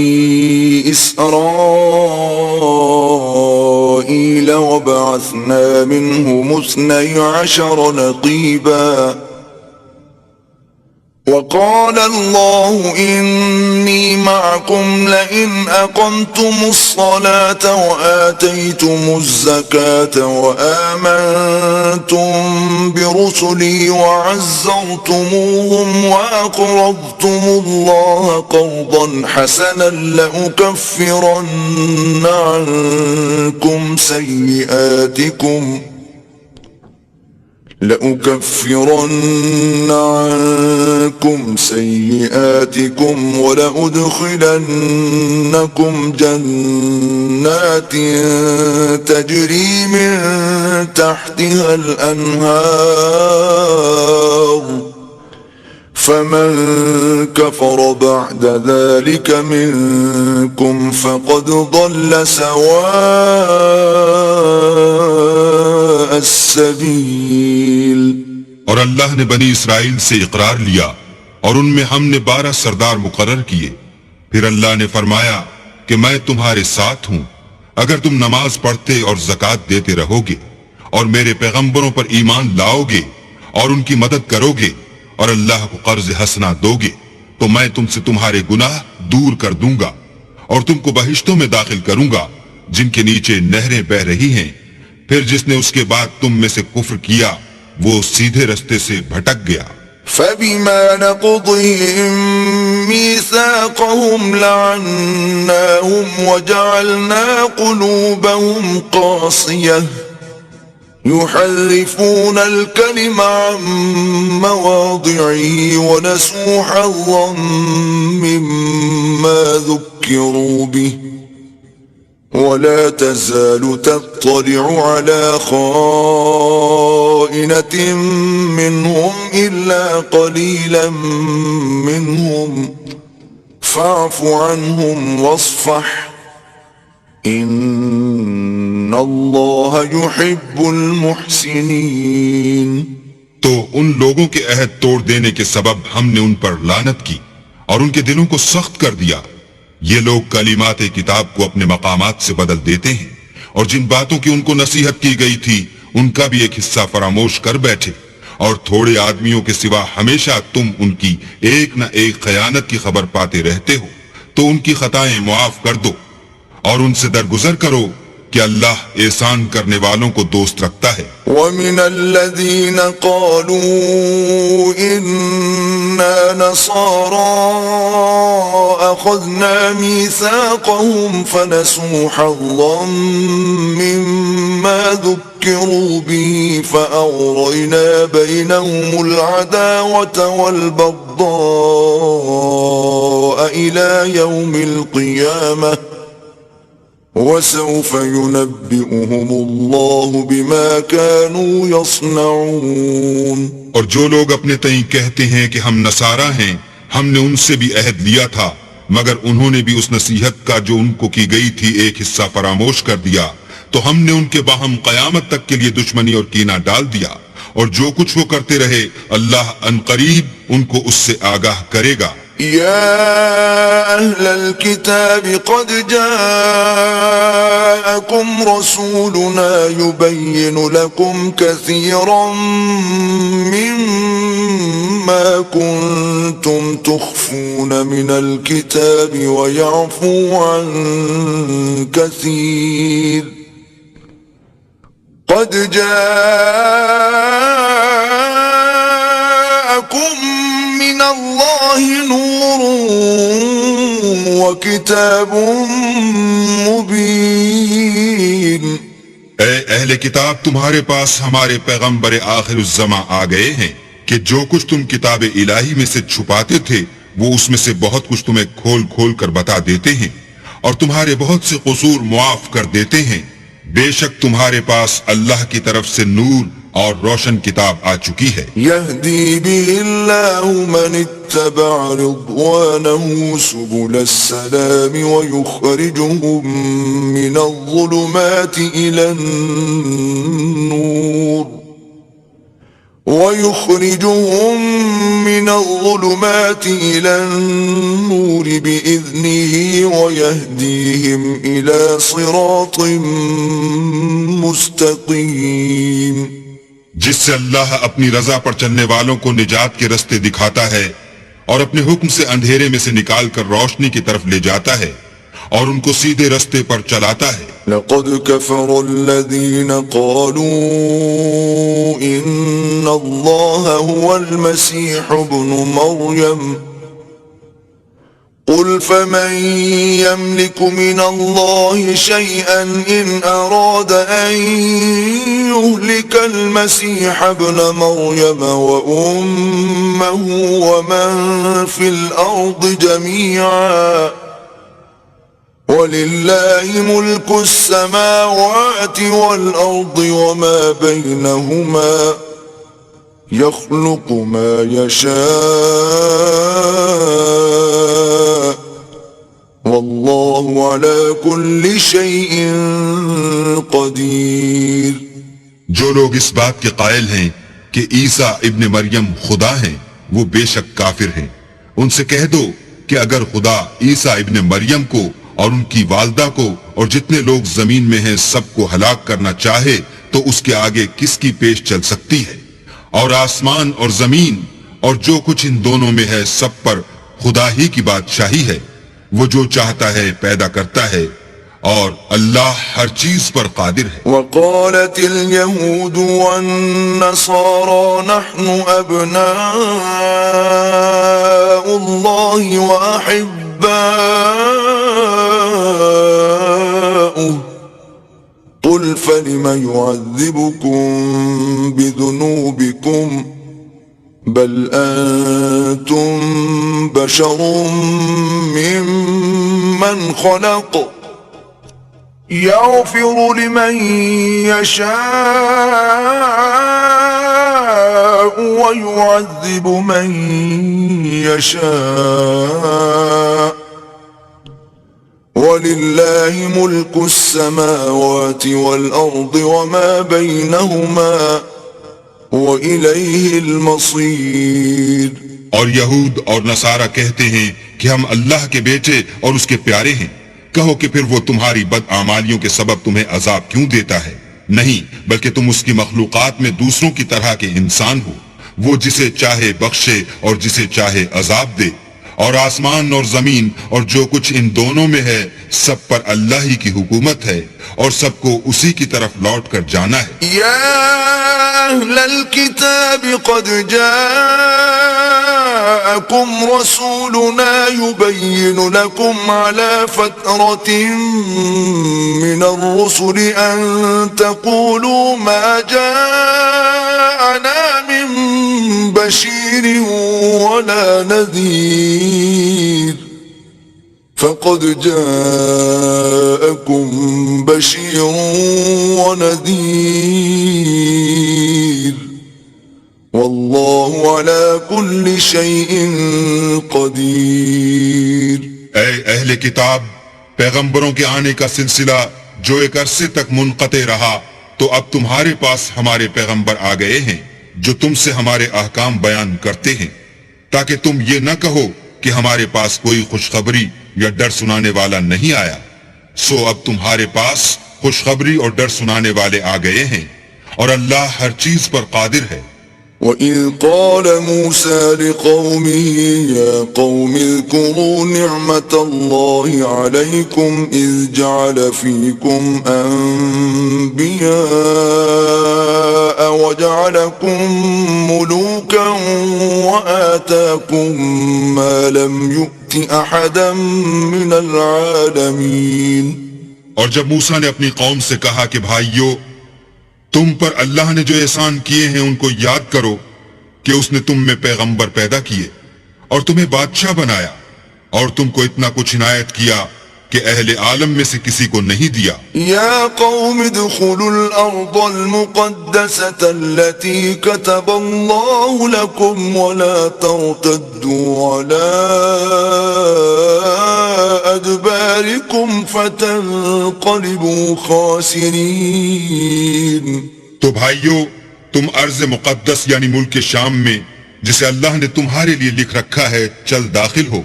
إِسْرَائِيلَ وَبَعَثْنَا مِنْهُمُ 12 نَقِيبًا وقال الله إني معكم لئن أقمتم الصلاة وآتيتم الزكاة وآمنتم برسلي وعزرتموهم وأقرضتم الله قرضا حسنا لأكفرن عنكم سيئاتكم ولأدخلنكم جنات تجري من تحتها الأنهار فمن كفر بعد ذلك منكم فقد ضل سواء السبيل۔ اور اللہ نے بنی اسرائیل سے اقرار لیا اور ان میں ہم نے 12 سردار مقرر کیے۔ پھر اللہ نے فرمایا کہ میں تمہارے ساتھ ہوں اگر تم نماز پڑھتے اور زکوٰۃ دیتے رہو گے اور میرے پیغمبروں پر ایمان لاؤ گے اور ان کی مدد کرو گے اور اللہ کو قرض حسنہ دو گے تو میں تم سے تمہارے گناہ دور کر دوں گا اور تم کو بہشتوں میں داخل کروں گا جن کے نیچے نہریں بہ رہی ہیں۔ پھر جس نے اس کے بعد تم میں سے کفر کیا وہ سیدھے رستے سے بھٹک گیا۔ فَبِمَا نَقْضِهِم مِّيثَاقَهُمْ لَعَنَّاهُمْ وَجَعَلْنَا قُلُوبَهُمْ قَاسِيَةً يُحَرِّفُونَ الْكَلِمَ عَن مَّوَاضِعِهِ وَنَسُوا حَظًّا مِّمَّا ذُكِّرُوا بِهِ ولا تزال تطلع على خائنة منهم إلا قليلا منهم فاعف عنهم واصفح إن الله يحب المحسنين. تو ان لوگوں کے عہد توڑ دینے کے سبب ہم نے ان پر لعنت کی اور ان کے دلوں کو سخت کر دیا. یہ لوگ کلمات کتاب کو اپنے مقامات سے بدل دیتے ہیں اور جن باتوں کی ان کو نصیحت کی گئی تھی ان کا بھی ایک حصہ فراموش کر بیٹھے. اور تھوڑے آدمیوں کے سوا ہمیشہ تم ان کی ایک نہ ایک خیانت کی خبر پاتے رہتے ہو، تو ان کی خطائیں معاف کر دو اور ان سے درگزر کرو کہ اللہ احسان کرنے والوں کو دوست رکھتا ہے. وَمِنَ الَّذِينَ قَالُوا إِنَّا نَصَارَىٰ أَخَذْنَا مِيثَاقَهُمْ فَنَسُوا حَظًّا مِّمَّا ذُكِّرُوا بِهِ فَأَغْرَيْنَا بَيْنَهُمُ الْعَدَاوَةَ وَالْبَغْضَاءَ إِلَىٰ يَوْمِ الْقِيَامَةِ وَسَوْفَ يُنَبِّئُهُمُ اللَّهُ بِمَا كَانُوا يَصْنَعُونَ. اور جو لوگ اپنے تئیں کہتے ہیں کہ ہم نصارہ ہیں، ہم نے ان سے بھی عہد لیا تھا مگر انہوں نے بھی اس نصیحت کا جو ان کو کی گئی تھی ایک حصہ فراموش کر دیا، تو ہم نے ان کے باہم قیامت تک کے لیے دشمنی اور کینہ ڈال دیا. اور جو کچھ وہ کرتے رہے اللہ عنقریب ان کو اس سے آگاہ کرے گا. يا أهل الكتاب قد جاءكم رسولنا يبين لكم كثيرا مما كنتم تخفون من الكتاب ويعفو عن كثير قد جاءكم من الله نور وكتاب مبين. اے اہل کتاب، تمہارے پاس ہمارے پیغمبر آخر الزماں آ گئے ہیں کہ جو کچھ تم کتاب الہی میں سے چھپاتے تھے وہ اس میں سے بہت کچھ تمہیں کھول کھول کر بتا دیتے ہیں اور تمہارے بہت سے قصور معاف کر دیتے ہیں. بے شک تمہارے پاس اللہ کی طرف سے نور اور روشن کتاب آ چکی ہے. يهدي به الله من اتبع رضوانه سبل السلام ويخرجهم من الظلمات إلى النور بإذنه ويهديهم إلى صراط مستقيم. جس سے اللہ اپنی رضا پر چلنے والوں کو نجات کے رستے دکھاتا ہے اور اپنے حکم سے اندھیرے میں سے نکال کر روشنی کی طرف لے جاتا ہے اور ان کو سیدھے رستے پر چلاتا ہے. لقد كفر الذين قالوا إن الله هو المسيح ابن مريم قل فمن يملك من الله شيئا إن أراد أن يهلك المسيح ابن مريم وأمه ومن في الأرض جميعا وَلِلَّهِ مُلْكُ السَّمَاوَاتِ وَالْأَرْضِ وَمَا بَيْنَهُمَا يَخْلُقُ مَا يَشَاءُ وَاللَّهُ عَلَى كُلِّ شَيْءٍ قَدِيرٌ. جو لوگ اس بات کے قائل ہیں کہ عیسیٰ ابن مریم خدا ہیں وہ بے شک کافر ہیں. ان سے کہہ دو کہ اگر خدا عیسیٰ ابن مریم کو اور ان کی والدہ کو اور جتنے لوگ زمین میں ہیں سب کو ہلاک کرنا چاہے تو اس کے آگے کس کی پیش چل سکتی ہے؟ اور آسمان اور زمین اور جو کچھ ان دونوں میں ہے سب پر خدا ہی کی بادشاہی ہے. وہ جو چاہتا ہے پیدا کرتا ہے اور اللہ ہر چیز پر قادر ہے. وقالت اليهود والنصارى نحن أبناء الله وأحباؤه قل فلم يعذبكم بذنوبكم بل أنتم بشر ممن خلق يغفر لمن يشاء ويعذب من يشاء ولله ملك السماوات والأرض وما بينهما وإليه المصير. اور یہود اور نصارہ کہتے ہیں کہ ہم اللہ کے بیٹے اور اس کے پیارے ہیں. کہو کہ پھر وہ تمہاری بدعمالیوں کے سبب تمہیں عذاب کیوں دیتا ہے؟ نہیں، بلکہ تم اس کی مخلوقات میں دوسروں کی طرح کے انسان ہو. وہ جسے چاہے بخشے اور جسے چاہے عذاب دے. اور آسمان اور زمین اور جو کچھ ان دونوں میں ہے سب پر اللہ ہی کی حکومت ہے اور سب کو اسی کی طرف لوٹ کر جانا ہے. يا أهل الكتاب قد جاءكم رسولنا يبين لكم على فترة من الرسل أن تقولوا ما جاءنا من بشير ولا نذير فقد جاءكم بشير ونذير والله على كل شيء قدير. اے اہل کتاب، پیغمبروں کے آنے کا سلسلہ جو ایک عرصے تک منقطع رہا تو اب تمہارے پاس ہمارے پیغمبر آ گئے ہیں جو تم سے ہمارے احکام بیان کرتے ہیں تاکہ تم یہ نہ کہو کہ ہمارے پاس کوئی خوشخبری یا ڈر سنانے والا نہیں آیا. سو اب تمہارے پاس خوشخبری اور ڈر سنانے والے آ گئے ہیں اور اللہ ہر چیز پر قادر ہے. وَإِذْ قَالَ مُوسَى لِقَوْمِهِ يَا قَوْمِ اذْكُرُوا نِعْمَةَ اللَّهِ عَلَيْكُمْ إِذْ جَعَلَ فِيكُمْ أَنْبِيَاءَ وَجَعَلَكُمْ مُلُوكًا وَآتَاكُمْ مَا لَمْ يُؤْتِ أَحَدًا مِنَ الْعَالَمِينَ. اور جب موسیٰ نے اپنی قوم سے کہا کہ بھائیو، تم پر اللہ نے جو احسان کیے ہیں ان کو یاد کرو کہ اس نے تم میں پیغمبر پیدا کیے اور تمہیں بادشاہ بنایا اور تم کو اتنا کچھ عنایت کیا کہ اہل عالم میں سے کسی کو نہیں دیا. یا قوم ادخلوا الارض المقدسة التي كتب الله لكم ولا ترتدوا على ادباركم فتنقلبوا خاسرين. تو بھائیو، تم ارض مقدس یعنی ملک شام میں جسے اللہ نے تمہارے لیے لکھ رکھا ہے چل داخل ہو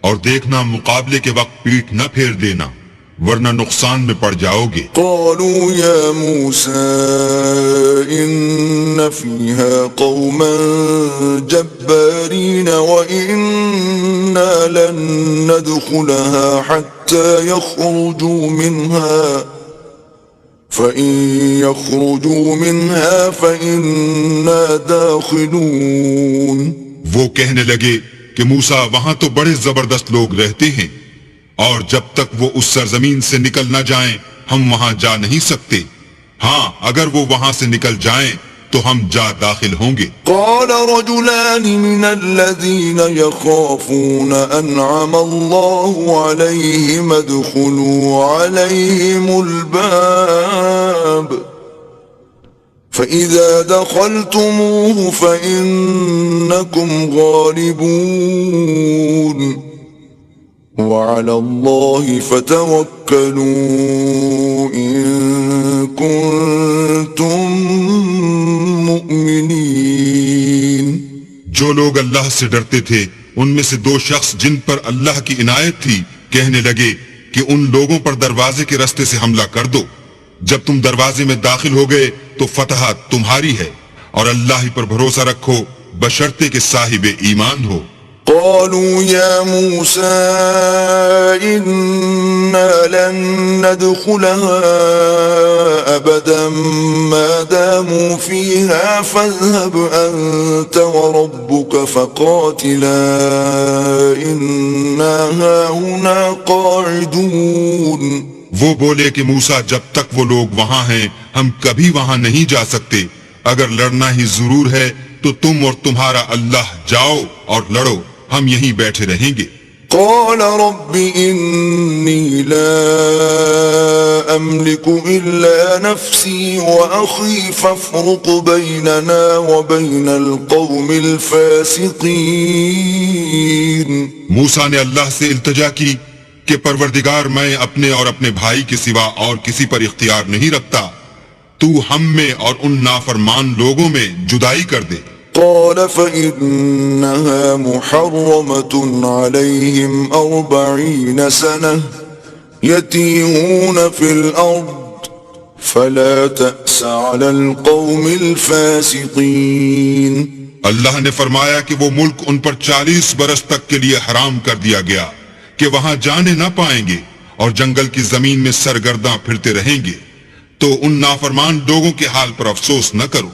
اور دیکھنا مقابلے کے وقت پیٹھ نہ پھیر دینا ورنہ نقصان میں پڑ جاؤ گے. قالوا يا موسى إن فيها قوما جبارين وإنا لن ندخلها حتى يخرجوا منها فإن يخرجوا منها فإنا داخلون. وہ کہنے لگے کہ موسیٰ وہاں تو بڑے زبردست لوگ رہتے ہیں اور جب تک وہ اس سرزمین سے نکل نہ جائیں ہم وہاں جا نہیں سکتے. ہاں اگر وہ وہاں سے نکل جائیں تو ہم جا داخل ہوں گے. قال رجلان من الذين يخافون أنعم الله عليهم ادخلوا عليهم الباب فإذا دخلتموه فإنكم غالبون وعلى الله فتوكلوا إن كنتم مؤمنين. جو لوگ اللہ سے ڈرتے تھے ان میں سے دو شخص جن پر اللہ کی عنایت تھی کہنے لگے کہ ان لوگوں پر دروازے کے راستے سے حملہ کر دو. جب تم دروازے میں داخل ہو گئے تو فتح تمہاری ہے اور اللہ ہی پر بھروسہ رکھو بشرطے کہ صاحب ایمان ہو. قالوا يا موسى إنا لن ندخلها أبدا ما داموا فيها فاذهب أنت وربك فقاتلا إنا هاهنا قاعدون. وہ بولے کہ موسیٰ جب تک وہ لوگ وہاں ہیں ہم کبھی وہاں نہیں جا سکتے. اگر لڑنا ہی ضرور ہے تو تم اور تمہارا اللہ جاؤ اور لڑو، ہم یہیں بیٹھے رہیں گے. قال رب إني لا أملك إلا نفسي وأخي فافرق بيننا وبين القوم الفاسقين. موسیٰ نے اللہ سے التجا کی کہ پروردگار میں اپنے اور اپنے بھائی کے سوا اور کسی پر اختیار نہیں رکھتا، تو ہم میں اور ان نافرمان لوگوں میں جدائی کر دے. قال فإنها محرمة عليهم 40 سنة يتيهون في الأرض فلا تأس على القوم الفاسقين. اللہ نے فرمایا کہ وہ ملک ان پر 40 برس تک کے لیے حرام کر دیا گیا کہ وہاں جانے نہ پائیں گے اور جنگل کی زمین میں سرگرداں پھرتے رہیں گے، تو ان نافرمان لوگوں کے حال پر افسوس نہ کرو.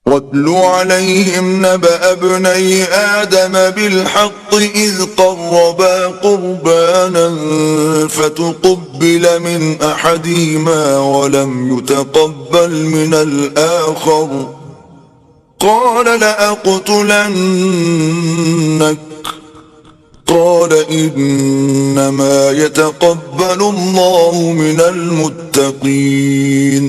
وَاتْلُ عَلَيْهِمْ نَبَأَ ابْنَيْ آدَمَ بِالْحَقِّ إِذْ قَرَّبَا قُرْبَانًا فَتُقُبِّلَ مِنْ أَحَدِهِمَا وَلَمْ يُتَقَبَّلْ مِنَ الْآخَرِ قَالَ لَأَقْتُلَنَّكَ قَالَ إِنَّمَا يَتَقَبَّلُ اللَّهُ مِنَ الْمُتَّقِينَ.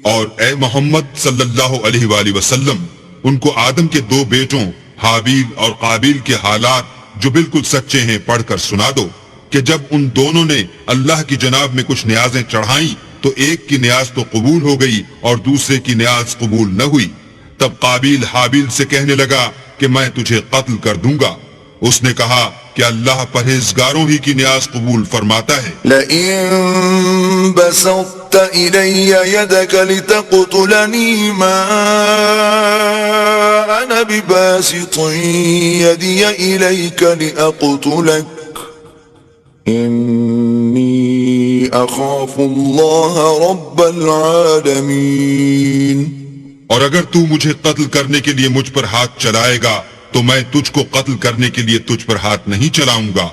اور اے محمد صلی اللہ علیہ وآلہ وسلم ان کو آدم کے 2 بیٹوں حابیل اور قابیل کے حالات جو بالکل سچے ہیں پڑھ کر سنا دو کہ جب ان دونوں نے اللہ کی جناب میں کچھ نیازیں چڑھائیں تو ایک کی نیاز تو قبول ہو گئی اور دوسرے کی نیاز قبول نہ ہوئی. تب قابیل حابیل سے کہنے لگا کہ میں تجھے قتل کر دوں گا. اس نے کہا کہ اللہ پرہیزگاروں ہی کی نیاز قبول فرماتا ہے. لئن بسطت إلي يدك لتقتلني ما أنا بباسط يدي إليك لأقتلك إني أخاف الله رب العالمين. اور اگر تو مجھے قتل کرنے کے لیے مجھ پر ہاتھ چلائے گا تو میں تجھ کو قتل کرنے کے لیے تجھ پر ہاتھ نہیں چلاؤں گا،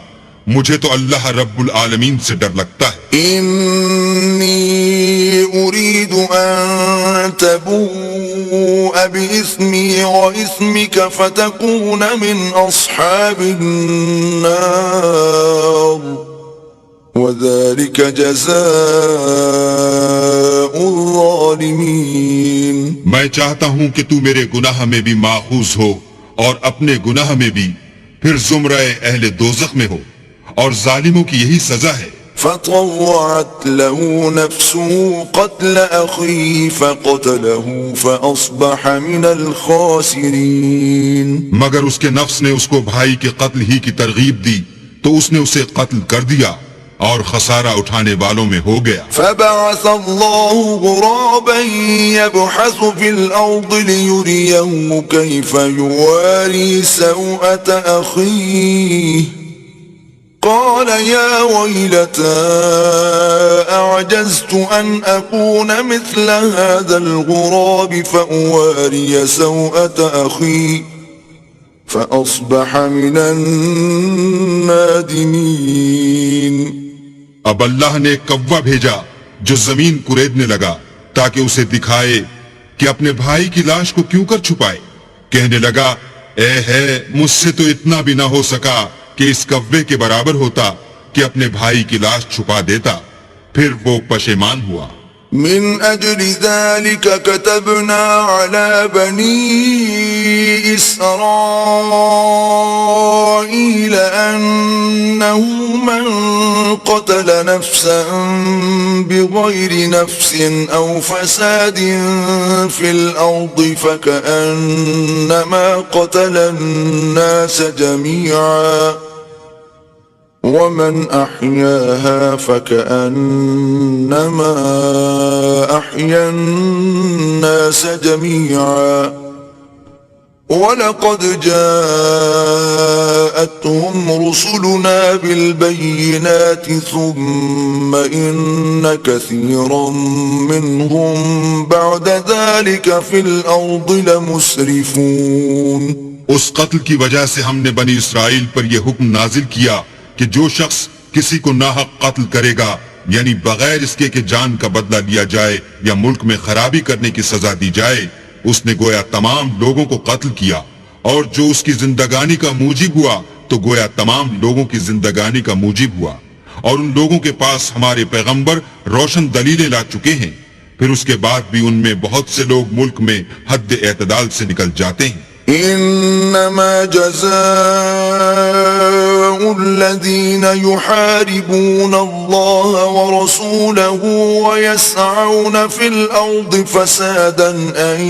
مجھے تو اللہ رب العالمین سے ڈر لگتا ہے. انی اريد ان تبوء باسمی واسمک فتکون من اصحاب النار وذلك جزاء الظالمین. میں چاہتا ہوں کہ تو میرے گناہ میں بھی ماخوذ ہو اور اپنے گناہ میں بھی، پھر زمرہ اہل دوزخ میں ہو، اور ظالموں کی یہی سزا ہے. فطوعت له نفسه قتل أخيه فقتله فأصبح من الخاسرين. مگر اس کے نفس نے اس کو بھائی کے قتل ہی کی ترغیب دی تو اس نے اسے قتل کر دیا اور خسارہ اٹھانے والوں میں ہو گیا. فبعث الله غرابا يبحث في الأرض ليريه كيف يواري سوءة أخيه قال يا ويلتى أعجزت أن أكون مثل هذا الغراب فأواري سوءة أخي فأصبح من النادمين. اب اللہ نے ایک کوا بھیجا جو زمین کریدنے لگا تاکہ اسے دکھائے کہ اپنے بھائی کی لاش کو کیوں کر چھپائے. کہنے لگا اے ہے مجھ سے تو اتنا بھی نہ ہو سکا کہ اس کوے کے برابر ہوتا کہ اپنے بھائی کی لاش چھپا دیتا. پھر وہ پشیمان ہوا. من أجل ذلك كتبنا على بني إسرائيل أنه من قتل نفسا بغير نفس أو فساد في الأرض فكأنما قتل الناس جميعا ومن أحياها فكأنما أحيا الناس جميعا ولقد جاءتهم رسلنا بالبينات ثم إن كثيرا منهم بعد ذلك في الأرض لمسرفون. اس قتل کی وجہ سے ہم نے بنی اسرائیل پر یہ حکم نازل کیا کہ جو شخص کسی کو ناحق قتل کرے گا یعنی بغیر اس کے کہ جان کا بدلہ لیا جائے یا ملک میں خرابی کرنے کی سزا دی جائے، اس نے گویا تمام لوگوں کو قتل کیا، اور جو اس کی زندگانی کا موجب ہوا تو تو گویا تمام لوگوں کی زندگانی کا موجب ہوا، اور ان لوگوں کے پاس ہمارے پیغمبر روشن دلیلیں لا چکے ہیں، پھر اس کے بعد بھی ان میں بہت سے لوگ ملک میں حد اعتدال سے نکل جاتے ہیں۔ إنما جزاء الذين يحاربون الله ورسوله ويسعون في الأرض فسادا أن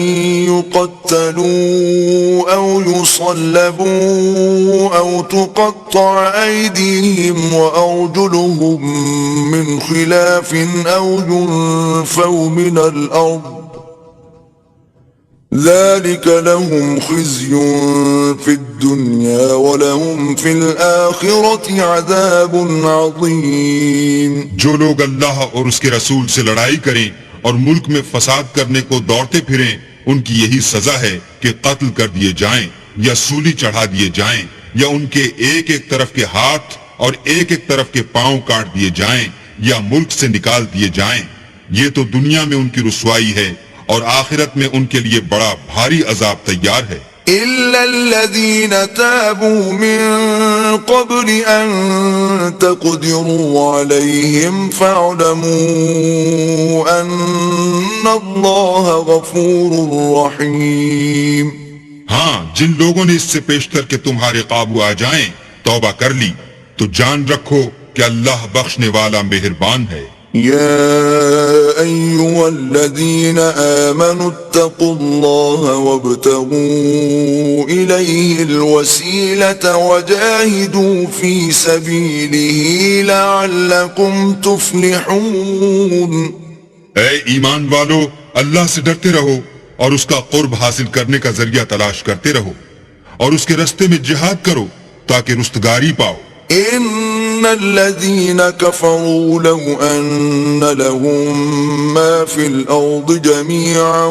يقتلوا أو يصلبوا أو تقطع أيديهم وأرجلهم من خلاف أو ينفوا من الأرض ذلك لهم خزي في الدنيا ولهم في الآخرة عذاب عظيم۔ جو لوگ اللہ اور اس کے رسول سے لڑائی کریں اور ملک میں فساد کرنے کو دوڑتے پھریں، ان کی یہی سزا ہے کہ قتل کر دیے جائیں یا سولی چڑھا دیے جائیں، یا ان کے ایک ایک طرف کے ہاتھ اور ایک ایک طرف کے پاؤں کاٹ دیے جائیں یا ملک سے نکال دیے جائیں۔ یہ تو دنیا میں ان کی رسوائی ہے، اور آخرت میں ان کے لیے بڑا بھاری عذاب تیار ہے۔ إلا الذين تابوا من قبل أن تقدروا عليهم فاعلموا أن الله غفور رحيم۔ ہاں، جن لوگوں نے اس سے پیشتر کہ تمہارے قابو آ جائیں توبہ کر لی، تو جان رکھو کہ اللہ بخشنے والا مہربان ہے۔ يا أيها الذين آمنوا اتقوا الله وابتغوا إليه الوسيلة وجاهدوا في سبيله لعلكم تفلحون۔ اے ایمان والو، اللہ سے ڈرتے رہو اور اس کا قرب حاصل کرنے کا ذریعہ تلاش کرتے رہو، اور اس کے رستے میں جہاد کرو تاکہ رستگاری پاؤ۔ إن الذين كفروا لو أن لهم ما في الأرض جميعا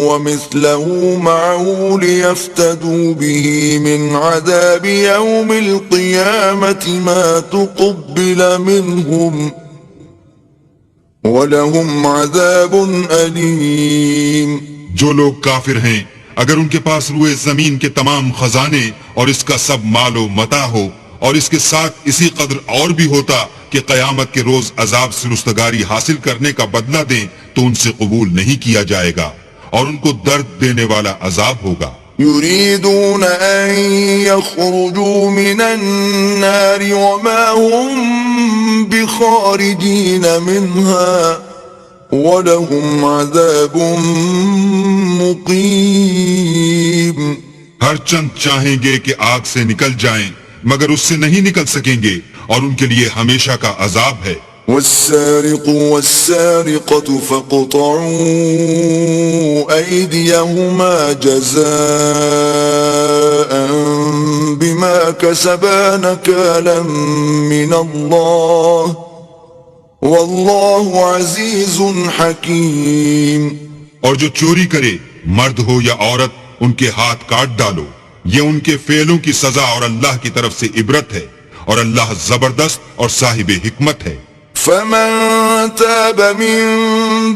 ومثله معه ليفتدوا به من عذاب يوم القيامة ما تقبل منهم ولهم عذاب أليم۔ جو لوگ کافر ہیں، اگر ان کے پاس روئے زمین کے تمام خزانے اور اس کا سب مال و متاع ہو، اور اس کے ساتھ اسی قدر اور بھی ہوتا کہ قیامت کے روز عذاب سے رستگاری حاصل کرنے کا بدلہ دیں، تو ان سے قبول نہیں کیا جائے گا، اور ان کو درد دینے والا عذاب ہوگا۔ يريدون أن يخرجوا من النار وما هم بخارجين منها ولهم عذاب مقيم۔ ہر چند چاہیں گے کہ آگ سے نکل جائیں، مگر اس سے نہیں نکل سکیں گے، اور ان کے لیے ہمیشہ کا عذاب ہے۔ والسارق والسارقة فاقطعوا أيديهما جزاء بما كسبا نكالا من الله والله عزيز حكيم۔ اور جو چوری کرے، مرد ہو یا عورت، ان کے ہاتھ کاٹ ڈالو، یہ ان کے فعلوں کی سزا اور اللہ کی طرف سے عبرت ہے، اور اللہ زبردست اور صاحب حکمت ہے۔ فمن تاب من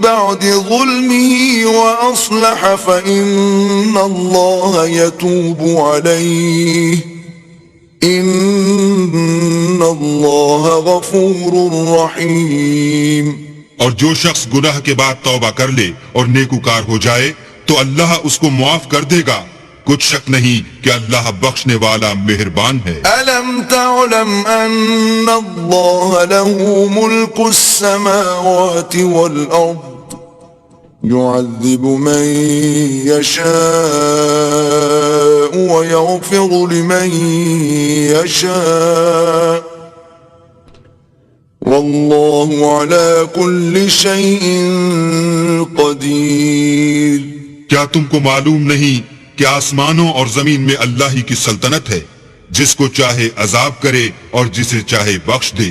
بعد ظلمه وأصلح فإن الله يتوب عليه إن الله غفور رحيم۔ اور جو شخص گناہ کے بعد توبہ کر لے اور نیکوکار ہو جائے تو اللہ اس کو معاف کر دے گا، کچھ شک نہیں کہ اللہ بخشنے والا مہربان ہے۔ ألم تعلم أن الله له ملك السماوات والأرض يعذب من يشاء ويغفر لمن يشاء والله على كل شيء قدير۔ کیا تم کو معلوم نہیں کہ آسمانوں اور زمین میں اللہ ہی کی سلطنت ہے، جس کو چاہے عذاب کرے اور جسے چاہے بخش دے،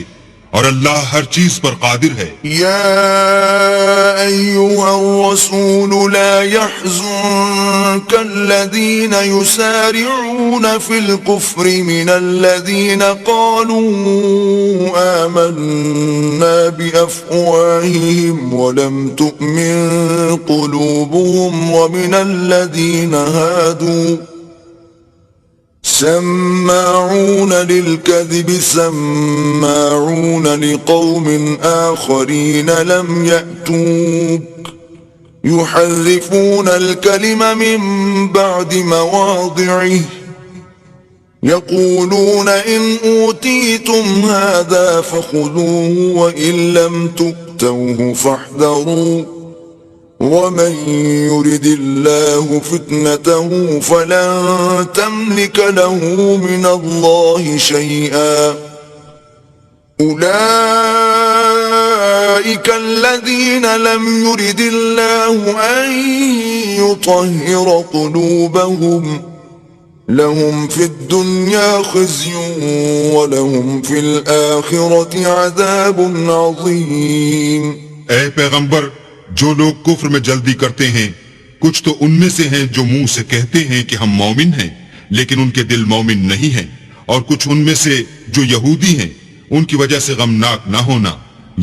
اور اللہ ہر چیز پر قادر ہے۔ يا أيها الرسول لا يحزنك الذين يسارعون في الكفر من الذين قالوا آمنا بأفواههم ولم تؤمن قلوبهم ومن الذين هادوا سماعون للكذب سماعون لقوم آخرين لم يأتوك يحرفون الكلم من بعد مواضعه يقولون إن أوتيتم هذا فخذوه وإن لم تؤتوه فاحذروا ومن يرد الله فتنته فلن تملك له من الله شيئا أولئك الذين لم يرد الله أن يطهر قلوبهم لهم في الدنيا خزي ولهم في الآخرة عذاب عظيم. اے پیغمبر، جو لوگ کفر میں جلدی کرتے ہیں کچھ تو ان میں سے ہیں جو منہ سے کہتے ہیں کہ ہم مومن ہیں لیکن ان کے دل مومن نہیں ہیں، اور کچھ ان میں سے جو یہودی ہیں ان کی وجہ سے غمناک نہ ہونا،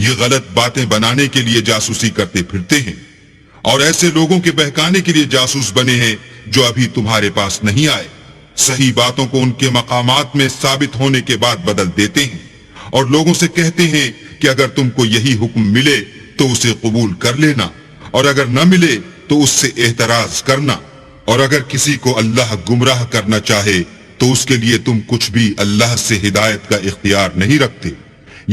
یہ غلط باتیں بنانے کے لیے جاسوسی کرتے پھرتے ہیں، اور ایسے لوگوں کے بہکانے کے لیے جاسوس بنے ہیں جو ابھی تمہارے پاس نہیں آئے، صحیح باتوں کو ان کے مقامات میں ثابت ہونے کے بعد بدل دیتے ہیں، اور لوگوں سے کہتے ہیں کہ اگر تم کو یہی حکم ملے تو اسے قبول کر لینا، اور اگر نہ ملے تو اس سے اعتراض کرنا، اور اگر کسی کو اللہ گمراہ کرنا چاہے تو اس کے لیے تم کچھ بھی اللہ سے ہدایت کا اختیار نہیں رکھتے۔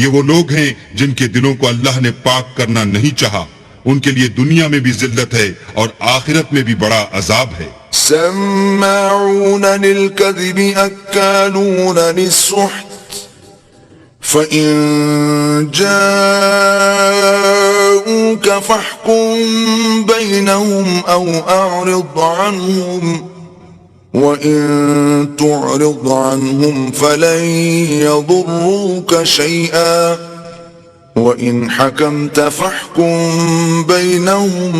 یہ وہ لوگ ہیں جن کے دلوں کو اللہ نے پاک کرنا نہیں چاہا، ان کے لیے دنیا میں بھی ذلت ہے اور آخرت میں بھی بڑا عذاب ہے۔ سماعون للكذب أكالون للسحت فإن جاءوك فاحكم بينهم أو أعرض عنهم وإن تعرض عنهم فلن يضروك شيئا وإن حكمت فاحكم بينهم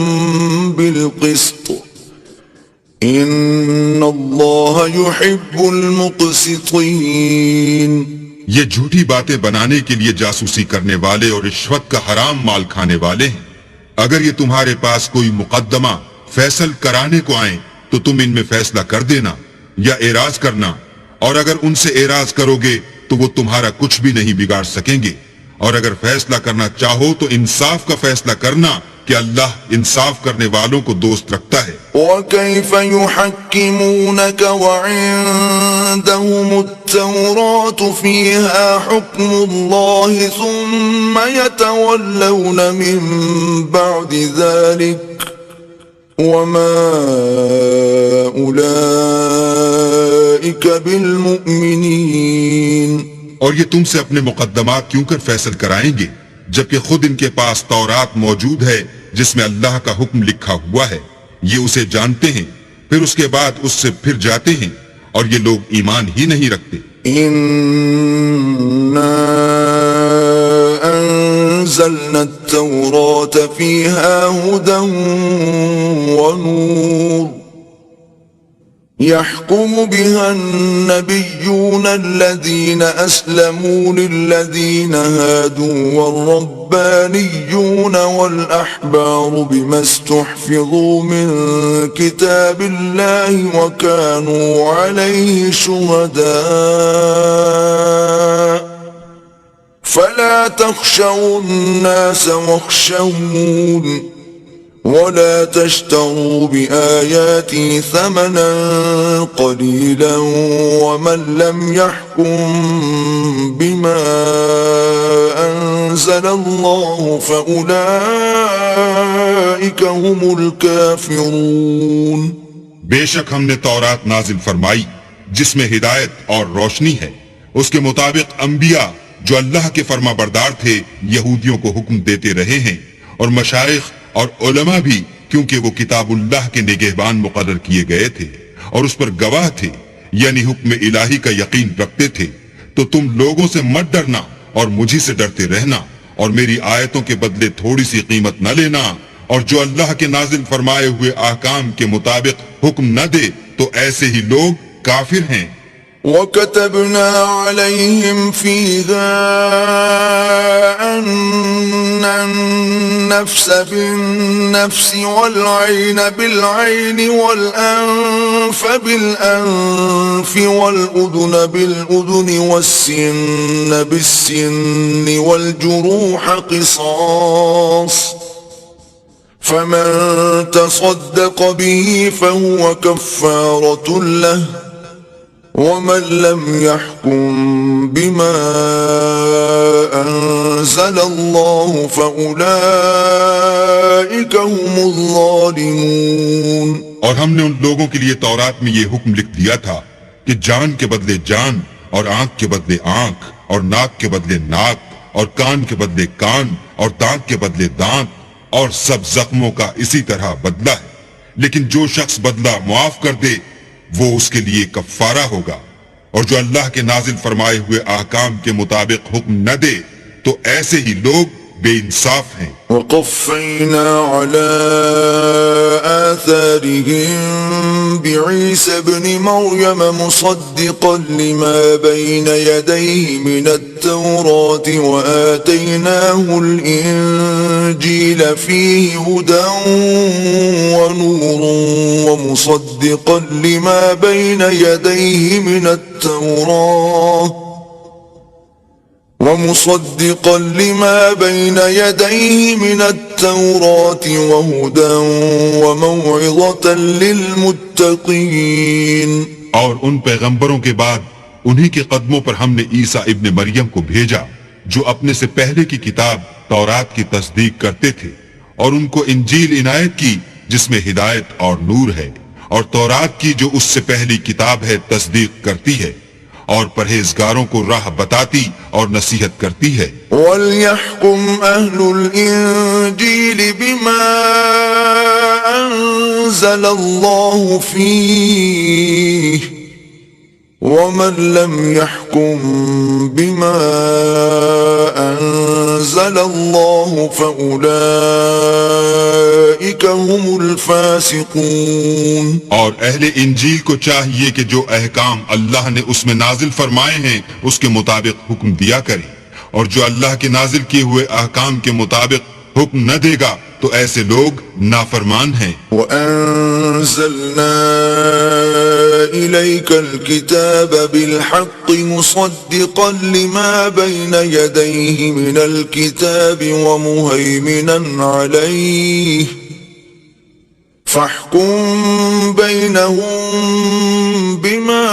بالقسط إن الله يحب المقسطين. یہ جھوٹی باتیں بنانے کے لیے جاسوسی کرنے والے اور رشوت کا حرام مال کھانے والے ہیں۔ اگر یہ تمہارے پاس کوئی مقدمہ فیصل کرانے کو آئیں تو تم ان میں فیصلہ کر دینا یا اعراض کرنا، اور اگر ان سے اعراض کرو گے تو وہ تمہارا کچھ بھی نہیں بگاڑ سکیں گے، اور اگر فیصلہ کرنا چاہو تو انصاف کا فیصلہ کرنا کہ اللہ انصاف کرنے والوں کو دوست رکھتا ہے۔ وَكَيْفَ يُحَكِّمُونَكَ وَعِندَهُمُ التَّوْرَاةُ فِيهَا حُكْمُ اللَّهِ ثُمَّ يَتَوَلَّوْنَ مِن بَعْدِ ذَلِكَ وَمَا أُولَئِكَ بِالْمُؤْمِنِينَ. اور یہ تم سے اپنے مقدمات کیوں کر فیصل کرائیں گے جبکہ خود ان کے پاس تورات موجود ہے جس میں اللہ کا حکم لکھا ہوا ہے، یہ اسے جانتے ہیں، پھر اس کے بعد اس سے پھر جاتے ہیں، اور یہ لوگ ایمان ہی نہیں رکھتے۔ إِنَّا أَنزَلْنَا التَّوْرَاةَ فِيهَا هُدًى وَنُورٌ يحكم بها النبيون الذين أسلموا للذين هادوا والربانيون والأحبار بما استحفظوا من كتاب الله وكانوا عليه شهداء فلا تخشوا الناس واخشون ولا تشتروا بآياتي ثمنا قليلا ومن لم يحكم بما أنزل الله فأولئك هم الكافرون. بے شک ہم نے تورات نازل فرمائی جس میں ہدایت اور روشنی ہے، اس کے مطابق انبیاء جو اللہ کے فرما بردار تھے یہودیوں کو حکم دیتے رہے ہیں، اور مشائخ اور علماء بھی، کیونکہ وہ کتاب اللہ کے نگہبان مقرر کیے گئے تھے اور اس پر گواہ تھے، یعنی حکم الہی کا یقین رکھتے تھے۔ تو تم لوگوں سے مت ڈرنا اور مجھی سے ڈرتے رہنا، اور میری آیتوں کے بدلے تھوڑی سی قیمت نہ لینا، اور جو اللہ کے نازل فرمائے ہوئے احکام کے مطابق حکم نہ دے تو ایسے ہی لوگ کافر ہیں۔ وكتبنا عليهم فيها أن النفس بالنفس والعين بالعين والأنف بالأنف والأذن بالأذن والسن بالسن والجروح قصاص فمن تصدق به فهو كفارة له ومن لم يحكم بما أنزل الله فأولئك هم الظالمون. اور ہم نے ان لوگوں کے لیے تورات میں یہ حکم لکھ دیا تھا کہ جان کے بدلے جان اور آنکھ کے بدلے آنکھ اور ناک کے بدلے ناک اور کان کے بدلے کان اور دانت کے بدلے دانت اور سب زخموں کا اسی طرح بدلہ ہے، لیکن جو شخص بدلہ معاف کر دے وہ اس کے لیے کفارہ ہوگا، اور جو اللہ کے نازل فرمائے ہوئے احکام کے مطابق حکم نہ دے تو ایسے ہی لوگ بے انصاف ہیں. وقفینا علی آثارهم بعیسی ابن مریم مصدقا لما بین یدیہ من التوراة وآتیناہ الانجیل فیہ ہدی ونور ومصدقا لما بین یدیہ من التوراة ومصدقا لما بين يديه من التوراة وهدى وموعظة للمتقين. اور ان پیغمبروں کے بعد انہی کے قدموں پر ہم نے عیسیٰ ابن مریم کو بھیجا جو اپنے سے پہلے کی کتاب تورات کی تصدیق کرتے تھے، اور ان کو انجیل عنایت کی جس میں ہدایت اور نور ہے، اور تورات کی جو اس سے پہلی کتاب ہے تصدیق کرتی ہے، اور پرہیزگاروں کو راہ بتاتی اور نصیحت کرتی ہے. وَلْيَحْكُمْ أَهْلُ الْإِنجِيلِ بِمَا أَنزَلَ اللَّهُ فِيهِ وَمَنْ لَمْ يَحْكُمْ بِمَا أَنزَلَ اللَّهُ فَأُولَئِكَ هُمُ الْفَاسِقُونَ. اور اہل انجیل کو چاہیے کہ جو احکام اللہ نے اس میں نازل فرمائے ہیں اس کے مطابق حکم دیا کریں، اور جو اللہ کے نازل کیے ہوئے احکام کے مطابق حکم نہ دے گا تو ایسے لوگ نافرمان ہیں. وَأَنزَلْنَا إِلَيْكَ الْكِتَابَ بِالْحَقِّ مُصَدِّقًا لِمَا بَيْنَ يَدَيْهِ مِنَ الْكِتَابِ وَمُهَيْمِنًا عَلَيْهِ فَاحْكُم بَيْنَهُم بِمَا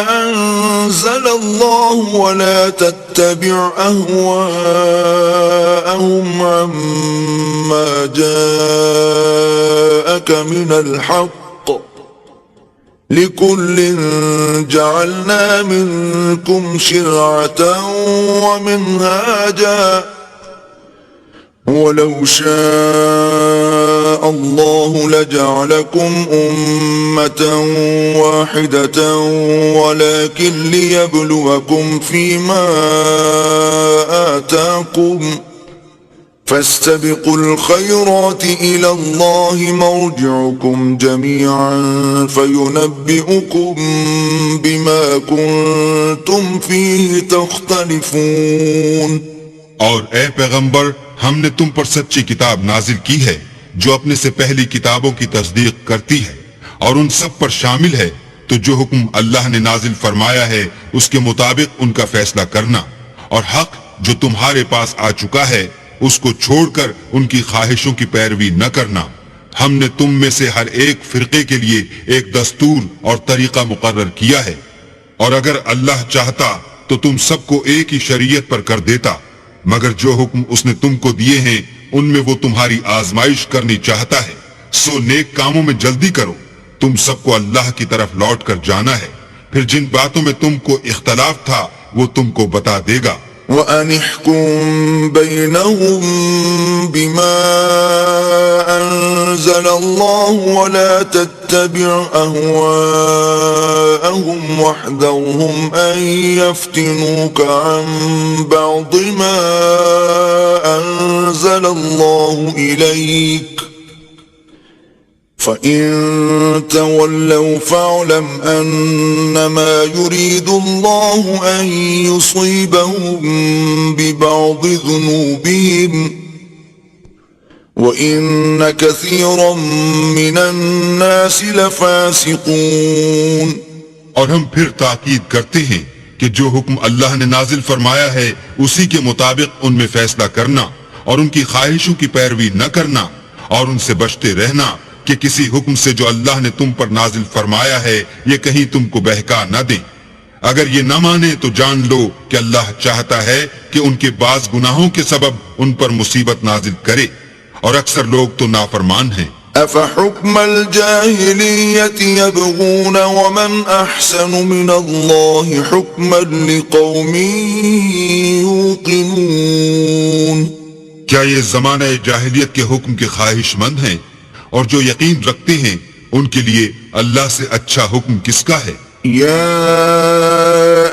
أَنزَلَ اللَّهُ وَلَا تَتَّبِعْ أَهْوَاءَهُمْ عَمَّا جَاءَكَ مِنَ الْحَقِّ لِكُلٍّ جَعَلْنَا مِنكُمْ شِرْعَةً وَمِنْهَاجًا وَلَوْ شَاءَ اللَّهُ لَجَعَلَكُمْ أُمَّةً وَاحِدَةً وَلَكِنْ لِيَبْلُوَكُمْ فِيمَا آتَاكُمْ فَاسْتَبِقُوا الْخَيْرَاتِ إِلَى اللَّهِ مَرْجِعُكُمْ جَمِيعًا فَيُنَبِّئُكُمْ بِمَا كُنْتُمْ فِيهِ تَخْتَلِفُونَ. اور اے پیغمبر، ہم نے تم پر سچی کتاب نازل کی ہے جو اپنے سے پہلی کتابوں کی تصدیق کرتی ہے، اور ان سب پر شامل ہے، تو جو حکم اللہ نے نازل فرمایا ہے اس کے مطابق ان کا فیصلہ کرنا، اور حق جو تمہارے پاس آ چکا ہے اس کو چھوڑ کر ان کی خواہشوں کی پیروی نہ کرنا. ہم نے تم میں سے ہر ایک فرقے کے لیے ایک دستور اور طریقہ مقرر کیا ہے، اور اگر اللہ چاہتا تو تم سب کو ایک ہی شریعت پر کر دیتا، مگر جو حکم اس نے تم کو دیے ہیں ان میں وہ تمہاری آزمائش کرنی چاہتا ہے، سو نیک کاموں میں جلدی کرو. تم سب کو اللہ کی طرف لوٹ کر جانا ہے، پھر جن باتوں میں تم کو اختلاف تھا وہ تم کو بتا دے گا. وَأَنِ احْكُم بَيْنَهُم بِمَا أَنزَلَ اللَّهُ وَلَا تَتَّبِعْ أَهْوَاءَهُمْ وَاحْذَرْهُمْ أَن يَفْتِنُوكَ عَن بَعْضِ مَا أَنزَلَ اللَّهُ إِلَيْكَ فَإِن تَوَلَّوْا فَاعْلَمْ أَنَّمَا يُرِيدُ اللَّهُ أَن يُصِيبَهُم بِبَعْضِ ذُنُوبِهِمْ وَإِنَّ كَثِيرًا مِّنَ النَّاسِ لَفَاسِقُونَ۔ اور ہم پھر تاکید کرتے ہیں کہ جو حکم اللہ نے نازل فرمایا ہے اسی کے مطابق ان میں فیصلہ کرنا اور ان کی خواہشوں کی پیروی نہ کرنا اور ان سے بچتے رہنا کہ کسی حکم سے جو اللہ نے تم پر نازل فرمایا ہے یہ کہیں تم کو بہکا نہ دیں۔ اگر یہ نہ مانے تو جان لو کہ اللہ چاہتا ہے کہ ان کے بعض گناہوں کے سبب ان پر مصیبت نازل کرے، اور اکثر لوگ تو نافرمان ہیں۔ أَفَحُكْمَ الْجَاهِلِيَّةِ يَبْغُونَ وَمَنْ أَحْسَنُ مِنَ اللَّهِ حُكْمًا لِقَوْمٍ يُوقِنُونَ۔ کیا یہ زمانہ جاہلیت کے حکم کے خواہش مند ہیں، اور جو یقین رکھتے ہیں ان کے لیے اللہ سے اچھا حکم کس کا ہے؟ يا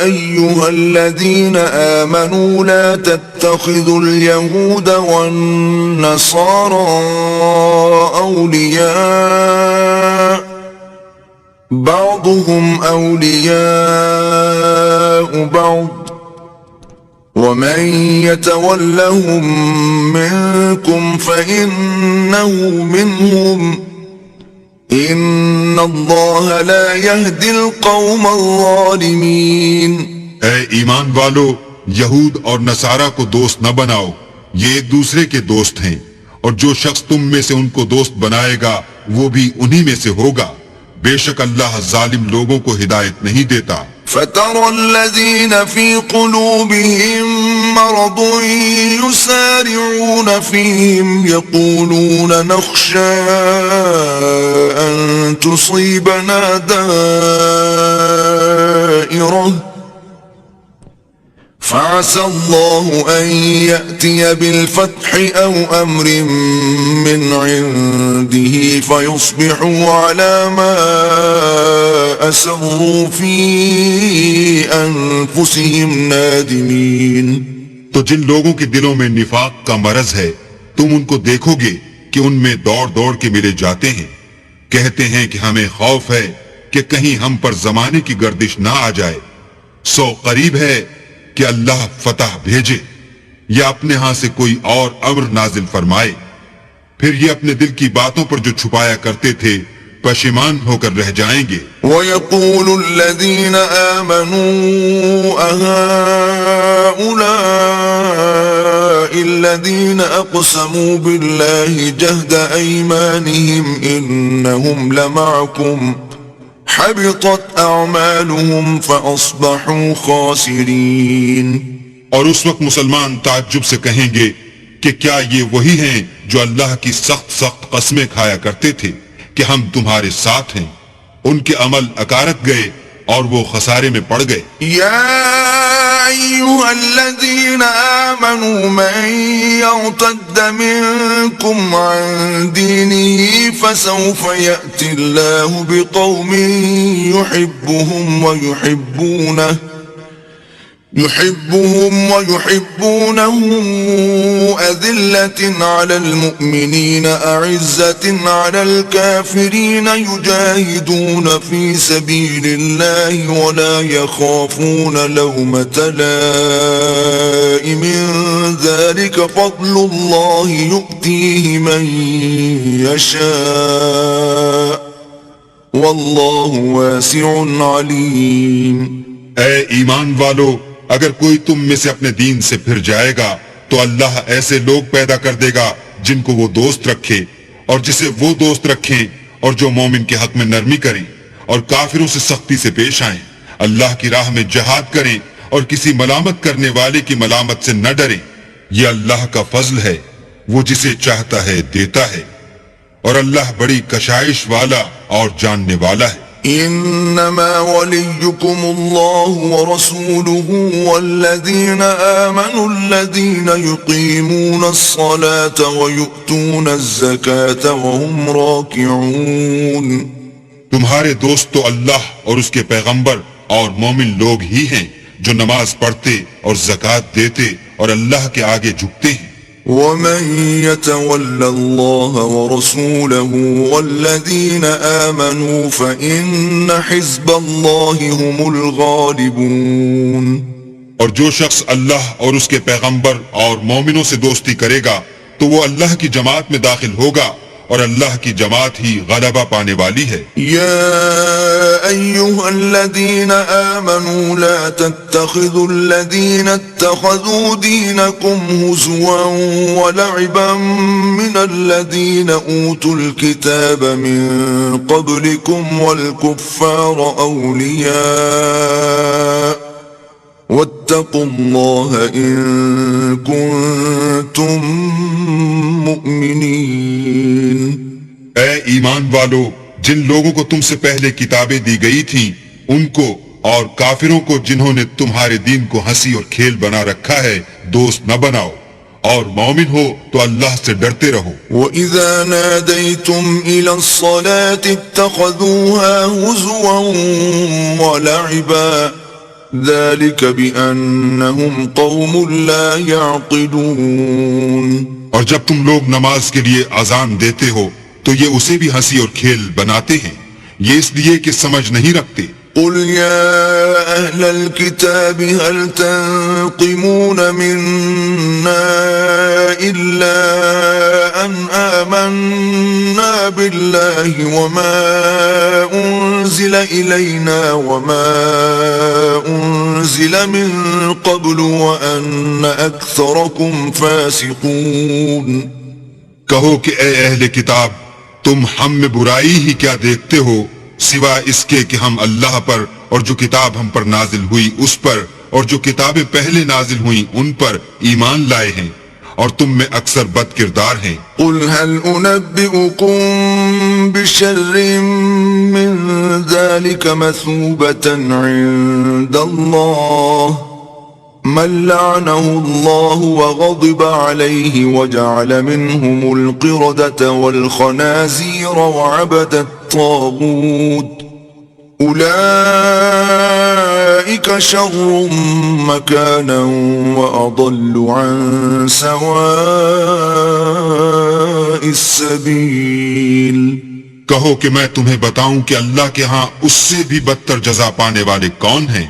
أيها الذين آمنوا لا تتخذوا اليهود والنصارى أولياء بعضهم أولياء بعض ومن يتولهم منكم فإنه منهم ان اللہ لا يهدی القوم الظالمین۔ اے ایمان والو، یہود اور نصارہ کو دوست نہ بناؤ، یہ ایک دوسرے کے دوست ہیں، اور جو شخص تم میں سے ان کو دوست بنائے گا وہ بھی انہی میں سے ہوگا، بے شک اللہ ظالم لوگوں کو ہدایت نہیں دیتا۔ فَتَرَى الَّذِينَ فِي قُلُوبِهِم مَّرَضٌ يُسَارِعُونَ فِيهِمْ يَقُولُونَ نَخْشَىٰ أَن تُصِيبَنَا دَائِرَةٌ فَعَسَى اللَّهُ أَن يَأْتِيَ بِالْفَتْحِ أَوْ أَمْرٍ مِّنْ عِندِهِ فَيُصْبِحُوا عَلَى مَا أَسَرُّوا فِي أَنفُسِهِمْ نَادِمِينَ۔ تو جن لوگوں کے دلوں میں نفاق کا مرض ہے تم ان کو دیکھو گے کہ ان میں دوڑ دوڑ کے ملے جاتے ہیں، کہتے ہیں کہ ہمیں خوف ہے کہ کہیں ہم پر زمانے کی گردش نہ آ جائے، سو قریب ہے کہ اللہ فتح بھیجے یا اپنے ہاں سے کوئی اور امر نازل فرمائے، پھر یہ اپنے دل کی باتوں پر جو چھپایا کرتے تھے پشیمان ہو کر رہ جائیں گے۔ وَيَقُولُ الَّذِينَ آمَنُوا أَهَٰؤُلَاءِ الَّذِينَ أَقْسَمُوا بِاللَّهِ جَهْدَ أَيْمَانِهِمْ إِنَّهُمْ لَمَعَكُمْ حَبِطَتْ أَعْمَالُهُمْ فَأَصْبَحُوا خَاسِرِينَ۔ اور اس وقت مسلمان تعجب سے کہیں گے کہ کیا یہ وہی ہیں جو اللہ کی سخت سخت قسمیں کھایا کرتے تھے کہ ہم تمہارے ساتھ ہیں، ان کے عمل اکارت گئے اور وہ خسارے میں پڑ گئے۔ یا ایھا الذین آمنوا من یرتد منکم عن دینہ فسوف یأتی اللہ بقوم يحبهم ويحبونه أذلة على المؤمنين أعزة على الكافرين يجاهدون في سبيل الله ولا يخافون لومة لائم ذلك فضل الله يؤتيه من يشاء والله واسع عليم۔ اے ایمان والو، اگر کوئی تم میں سے اپنے دین سے پھر جائے گا تو اللہ ایسے لوگ پیدا کر دے گا جن کو وہ دوست رکھے اور جسے وہ دوست رکھیں، اور جو مومن کے حق میں نرمی کریں اور کافروں سے سختی سے پیش آئیں، اللہ کی راہ میں جہاد کریں اور کسی ملامت کرنے والے کی ملامت سے نہ ڈریں۔ یہ اللہ کا فضل ہے، وہ جسے چاہتا ہے دیتا ہے، اور اللہ بڑی کشائش والا اور جاننے والا ہے۔ انما وليكم الله ورسوله والذين آمنوا الذين يقيمون الصلاة ويؤتون الزكاة وهم راكعون۔ تمہارے دوست تو اللہ اور اس کے پیغمبر اور مومن لوگ ہی ہیں جو نماز پڑھتے اور زکوٰۃ دیتے اور اللہ کے آگے جھکتے ہیں۔ ومن يتول الله ورسوله والذين آمنوا فإن حزب الله هم الغالبون. اور جو شخص اللہ اور اس کے پیغمبر اور مومنوں سے دوستی کرے گا تو وہ اللہ کی جماعت میں داخل ہوگا اور اللہ کی جماعت ہی غلبہ پانے والی ہے. يا أيها الذين آمنوا لا تتخذوا الذين اتخذوا دينكم هزوا ولعبا من الذين أوتوا الكتاب من قبلكم والكفار أولياء واتقوا الله إن كنتم مؤمنين. اے ایمان والو، جن لوگوں کو تم سے پہلے کتابیں دی گئی تھیں ان کو اور کافروں کو جنہوں نے تمہارے دین کو ہنسی اور کھیل بنا رکھا ہے دوست نہ بناؤ، اور مومن ہو تو اللہ سے ڈرتے رہو. وَإِذَا نَادَيْتُمْ إِلَى الصَّلَاةِ اتَّخَذُوهَا هُزُوًا وَلَعِبًا ذَلِكَ بِأَنَّهُمْ قَوْمٌ لَا يَعْقِلُونَ. اور جب تم لوگ نماز کے لیے اذان دیتے ہو تو یہ اسے بھی ہنسی اور کھیل بناتے ہیں، یہ اس لیے کہ سمجھ نہیں رکھتے. قُلْ يَا أَهْلَ الْكِتَابِ هَلْ تَنقِمُونَ مِنَّا إِلَّا أَنْ آمَنَّا بِاللَّهِ وَمَا أُنزِلَ إِلَيْنَا وَمَا أُنزِلَ مِن قَبْلُ وَأَنَّ أَكْثَرَكُمْ فَاسِقُونَ. کہو کہ اے اہل کتاب، تم ہم میں برائی ہی کیا دیکھتے ہو سوائے اس کے کہ ہم اللہ پر اور جو کتاب ہم پر نازل ہوئی اس پر اور جو کتابیں پہلے نازل ہوئیں ان پر ایمان لائے ہیں، اور تم میں اکثر بد کردار ہیں. قُلْ هَلْ أُنَبِّئُكُمْ بِشَرٍّ مِّن ذَلِكَ مَثُوبَةً عِندَ اللَّهِ مَن لَّعَنَهُ اللَّهُ وَغَضِبَ عَلَيْهِ وَجَعَلَ مِنْهُمُ الْقِرَدَةَ وَالْخَنَازِيرَ وَعَبَدَ الطَّاغُوتَ أُولَئِكَ شَرٌّ مَّكَانًا وَأَضَلُّ عَن سَوَاءِ السَّبِيلِ. کہو کہ میں تمہیں بتاؤں کہ اللہ کے ہاں اس سے بھی بدتر جزا پانے والے کون ہیں؟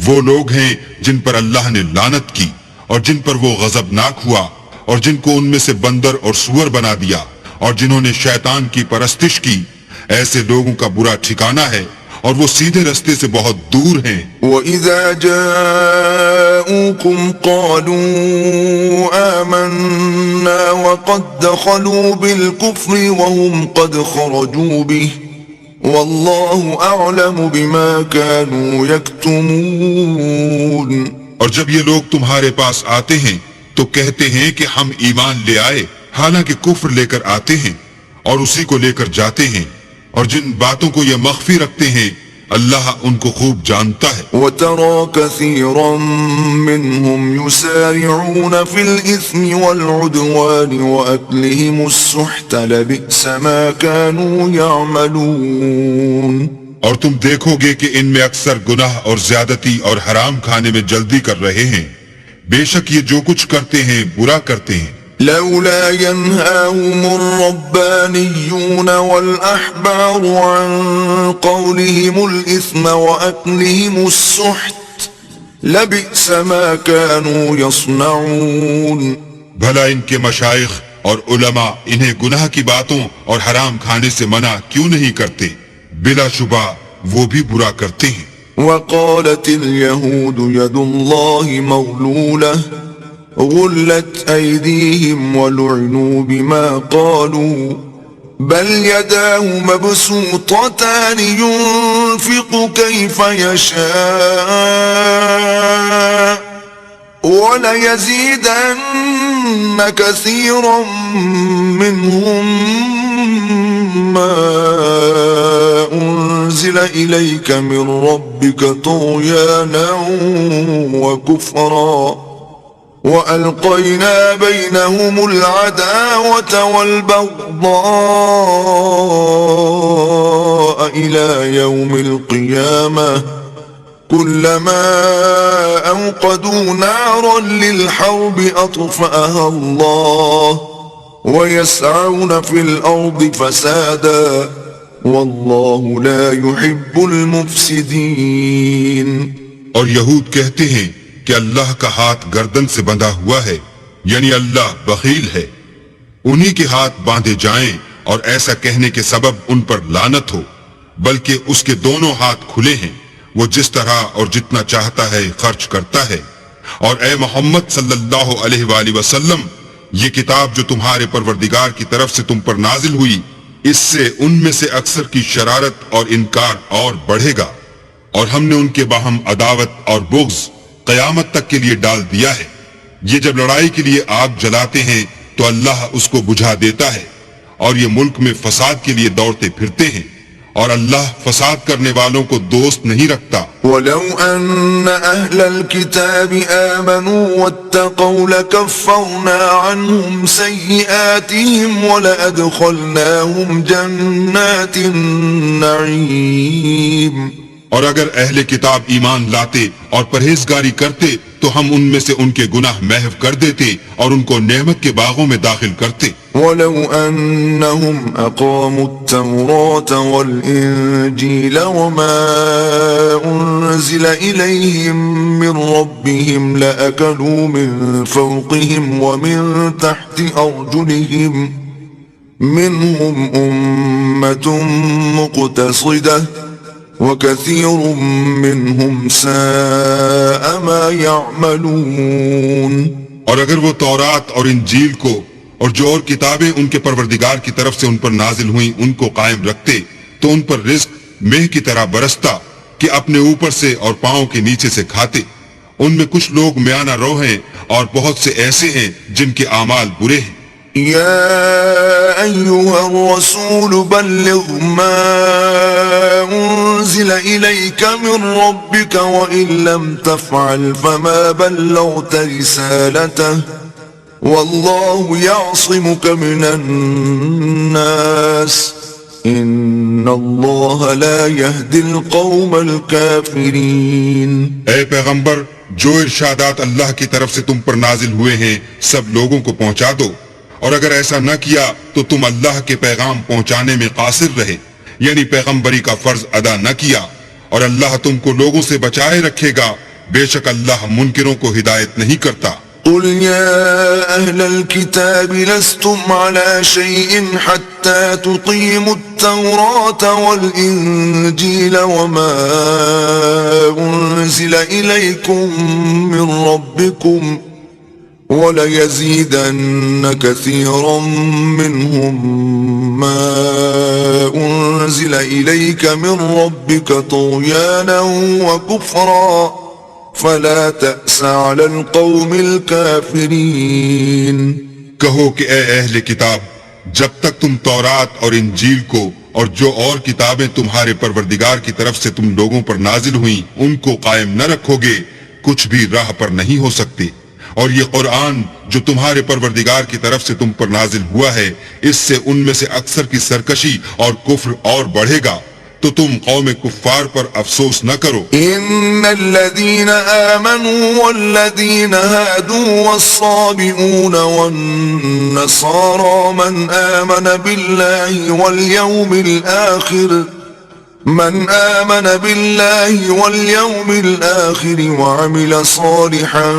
وہ لوگ ہیں جن پر اللہ نے لعنت کی اور جن پر وہ غضبناک ہوا اور جن کو ان میں سے بندر اور سور بنا دیا اور جنہوں نے شیطان کی پرستش کی. ایسے لوگوں کا برا ٹھکانہ ہے اور وہ سیدھے رستے سے بہت دور ہیں. وَإِذَا جَاءُوكُمْ قَالُوا آمَنَّا وَقَدْ دَخَلُوا بِالْكُفْرِ وَهُمْ قَدْ خَرَجُوا بِهِ وَاللَّهُ أَعْلَمُ بِمَا كَانُوا يَكْتُمُونَ. اور جب یہ لوگ تمہارے پاس آتے ہیں تو کہتے ہیں کہ ہم ایمان لے آئے، حالانکہ کفر لے کر آتے ہیں اور اسی کو لے کر جاتے ہیں، اور جن باتوں کو یہ مخفی رکھتے ہیں اللہ ان کو خوب جانتا ہے. وَتَرَى كَثِيرًا مِّنْهُمْ يُسَارِعُونَ فِي الْإِثْمِ وَالْعُدْوَانِ وَأَكْلِهِمُ السُّحْتَ لَبِئْسَ مَا كَانُوا يَعْمَلُونَ. اور تم دیکھو گے کہ ان میں اکثر گناہ اور زیادتی اور حرام کھانے میں جلدی کر رہے ہیں، بے شک یہ جو کچھ کرتے ہیں برا کرتے ہیں. لولا ينهاهم الربانيون والأحبار عن قولهم الإثم وأكلهم السحت لبئس ما كانوا يصنعون. بھلا ان کے مشائخ اور علماء انہیں گناہ کی باتوں اور حرام کھانے سے منع کیوں نہیں کرتے؟ بلا شبہ وہ بھی برا کرتے ہیں. وقالت اليهود يد الله مغلولة غلت أيديهم ولعنوا بما قالوا بل يداه مبسوطتان ينفق كيف يشاء وليزيدن كثيرا منهم ما أنزل إليك من ربك طغيانا وكفرا وألقينا بينهم العداوة والبغضاء إلى يوم القيامة كلما أوقدوا نارا للحرب أطفأها الله ويسعون في الأرض فسادا والله لا يحب المفسدين. اور یہود کہتے ہیں کہ اللہ کا ہاتھ گردن سے بندھا ہوا ہے، یعنی اللہ بخیل ہے، انہی کے ہاتھ باندھے جائیں اور ایسا کہنے کے سبب ان پر لعنت ہو، بلکہ اس کے دونوں ہاتھ کھلے ہیں، وہ جس طرح اور جتنا چاہتا ہے خرچ کرتا ہے. اور اے محمد صلی اللہ علیہ وآلہ وسلم، یہ کتاب جو تمہارے پروردگار کی طرف سے تم پر نازل ہوئی، اس سے ان میں سے اکثر کی شرارت اور انکار اور بڑھے گا، اور ہم نے ان کے باہم عداوت اور بغض قیامت تک کے لیے ڈال دیا ہے. یہ جب لڑائی کے لیے آگ جلاتے ہیں تو اللہ اس کو بجھا دیتا ہے، اور یہ ملک میں فساد کے لیے دوڑتے پھرتے ہیں، اور اللہ فساد کرنے والوں کو دوست نہیں رکھتا. ولو أن أهل الكتاب آمنوا واتقوا لكفرنا عنهم سيئاتهم ولأدخلناهم جنات النعيم. اور اگر اہل کتاب ایمان لاتے اور پرہیزگاری کرتے تو ہم ان میں سے ان کے گناہ محو کر دیتے اور ان کو نعمت کے باغوں میں داخل کرتے. ولو أنهم أقاموا التوراة والإنجيل وما أنزل إليهم من ربهم لأكلوا من فوقهم ومن تحت أرجلهم منهم أمة مقتصدة وَكَثِيرٌ مِّنْهُمْ سَاءَ مَا يَعْمَلُونَ. اور اگر وہ تورات اور انجیل کو اور جو اور کتابیں ان کے پروردگار کی طرف سے ان پر نازل ہوئیں ان کو قائم رکھتے تو ان پر رزق مہ کی طرح برستا کہ اپنے اوپر سے اور پاؤں کے نیچے سے کھاتے. ان میں کچھ لوگ میانہ رو ہیں اور بہت سے ایسے ہیں جن کے اعمال برے ہیں. يا أيها الرسول بلغ ما أنزل إليك من ربك وإن لم تفعل فما بلغت رسالته والله يعصمك من الناس إن الله لا يهدي القوم الكافرين. اے پیغمبر، جو ارشادات اللہ کی طرف سے تم پر نازل ہوئے ہیں سب لوگوں کو پہنچا دو، اور اگر ایسا نہ کیا تو تم اللہ کے پیغام پہنچانے میں قاصر رہے، یعنی پیغمبری کا فرض ادا نہ کیا، اور اللہ تم کو لوگوں سے بچائے رکھے گا، بے شک اللہ منکروں کو ہدایت نہیں کرتا. قل يا أهل الكتاب لستم على شيء حتى تقيموا التوراة والإنجيل وما أنزل إليكم من ربكم وَلَيَزِيدَنَّ كَثِيرًا مِّنْهُمْ مَا أُنزِلَ إِلَيْكَ مِنْ رَبِّكَ طُغْيَانًا وَكُفْرًا فَلَا تَأْسَ عَلَى الْقَوْمِ الْكَافِرِينَ. کہو کہ اے اہل کتاب، جب تک تم تورات اور انجیل کو اور جو اور کتابیں تمہارے پروردگار کی طرف سے تم لوگوں پر نازل ہوئیں ان کو قائم نہ رکھو گے، کچھ بھی راہ پر نہیں ہو سکتے. اور یہ قرآن جو تمہارے پروردگار کی طرف سے تم پر نازل ہوا ہے، اس سے ان میں سے اکثر کی سرکشی اور کفر اور بڑھے گا، تو تم قوم کفار پر افسوس نہ کرو. ان الذين آمنوا والذين هادوا والصابئون والنصارى من آمن بالله واليوم الآخر وعمل صالحا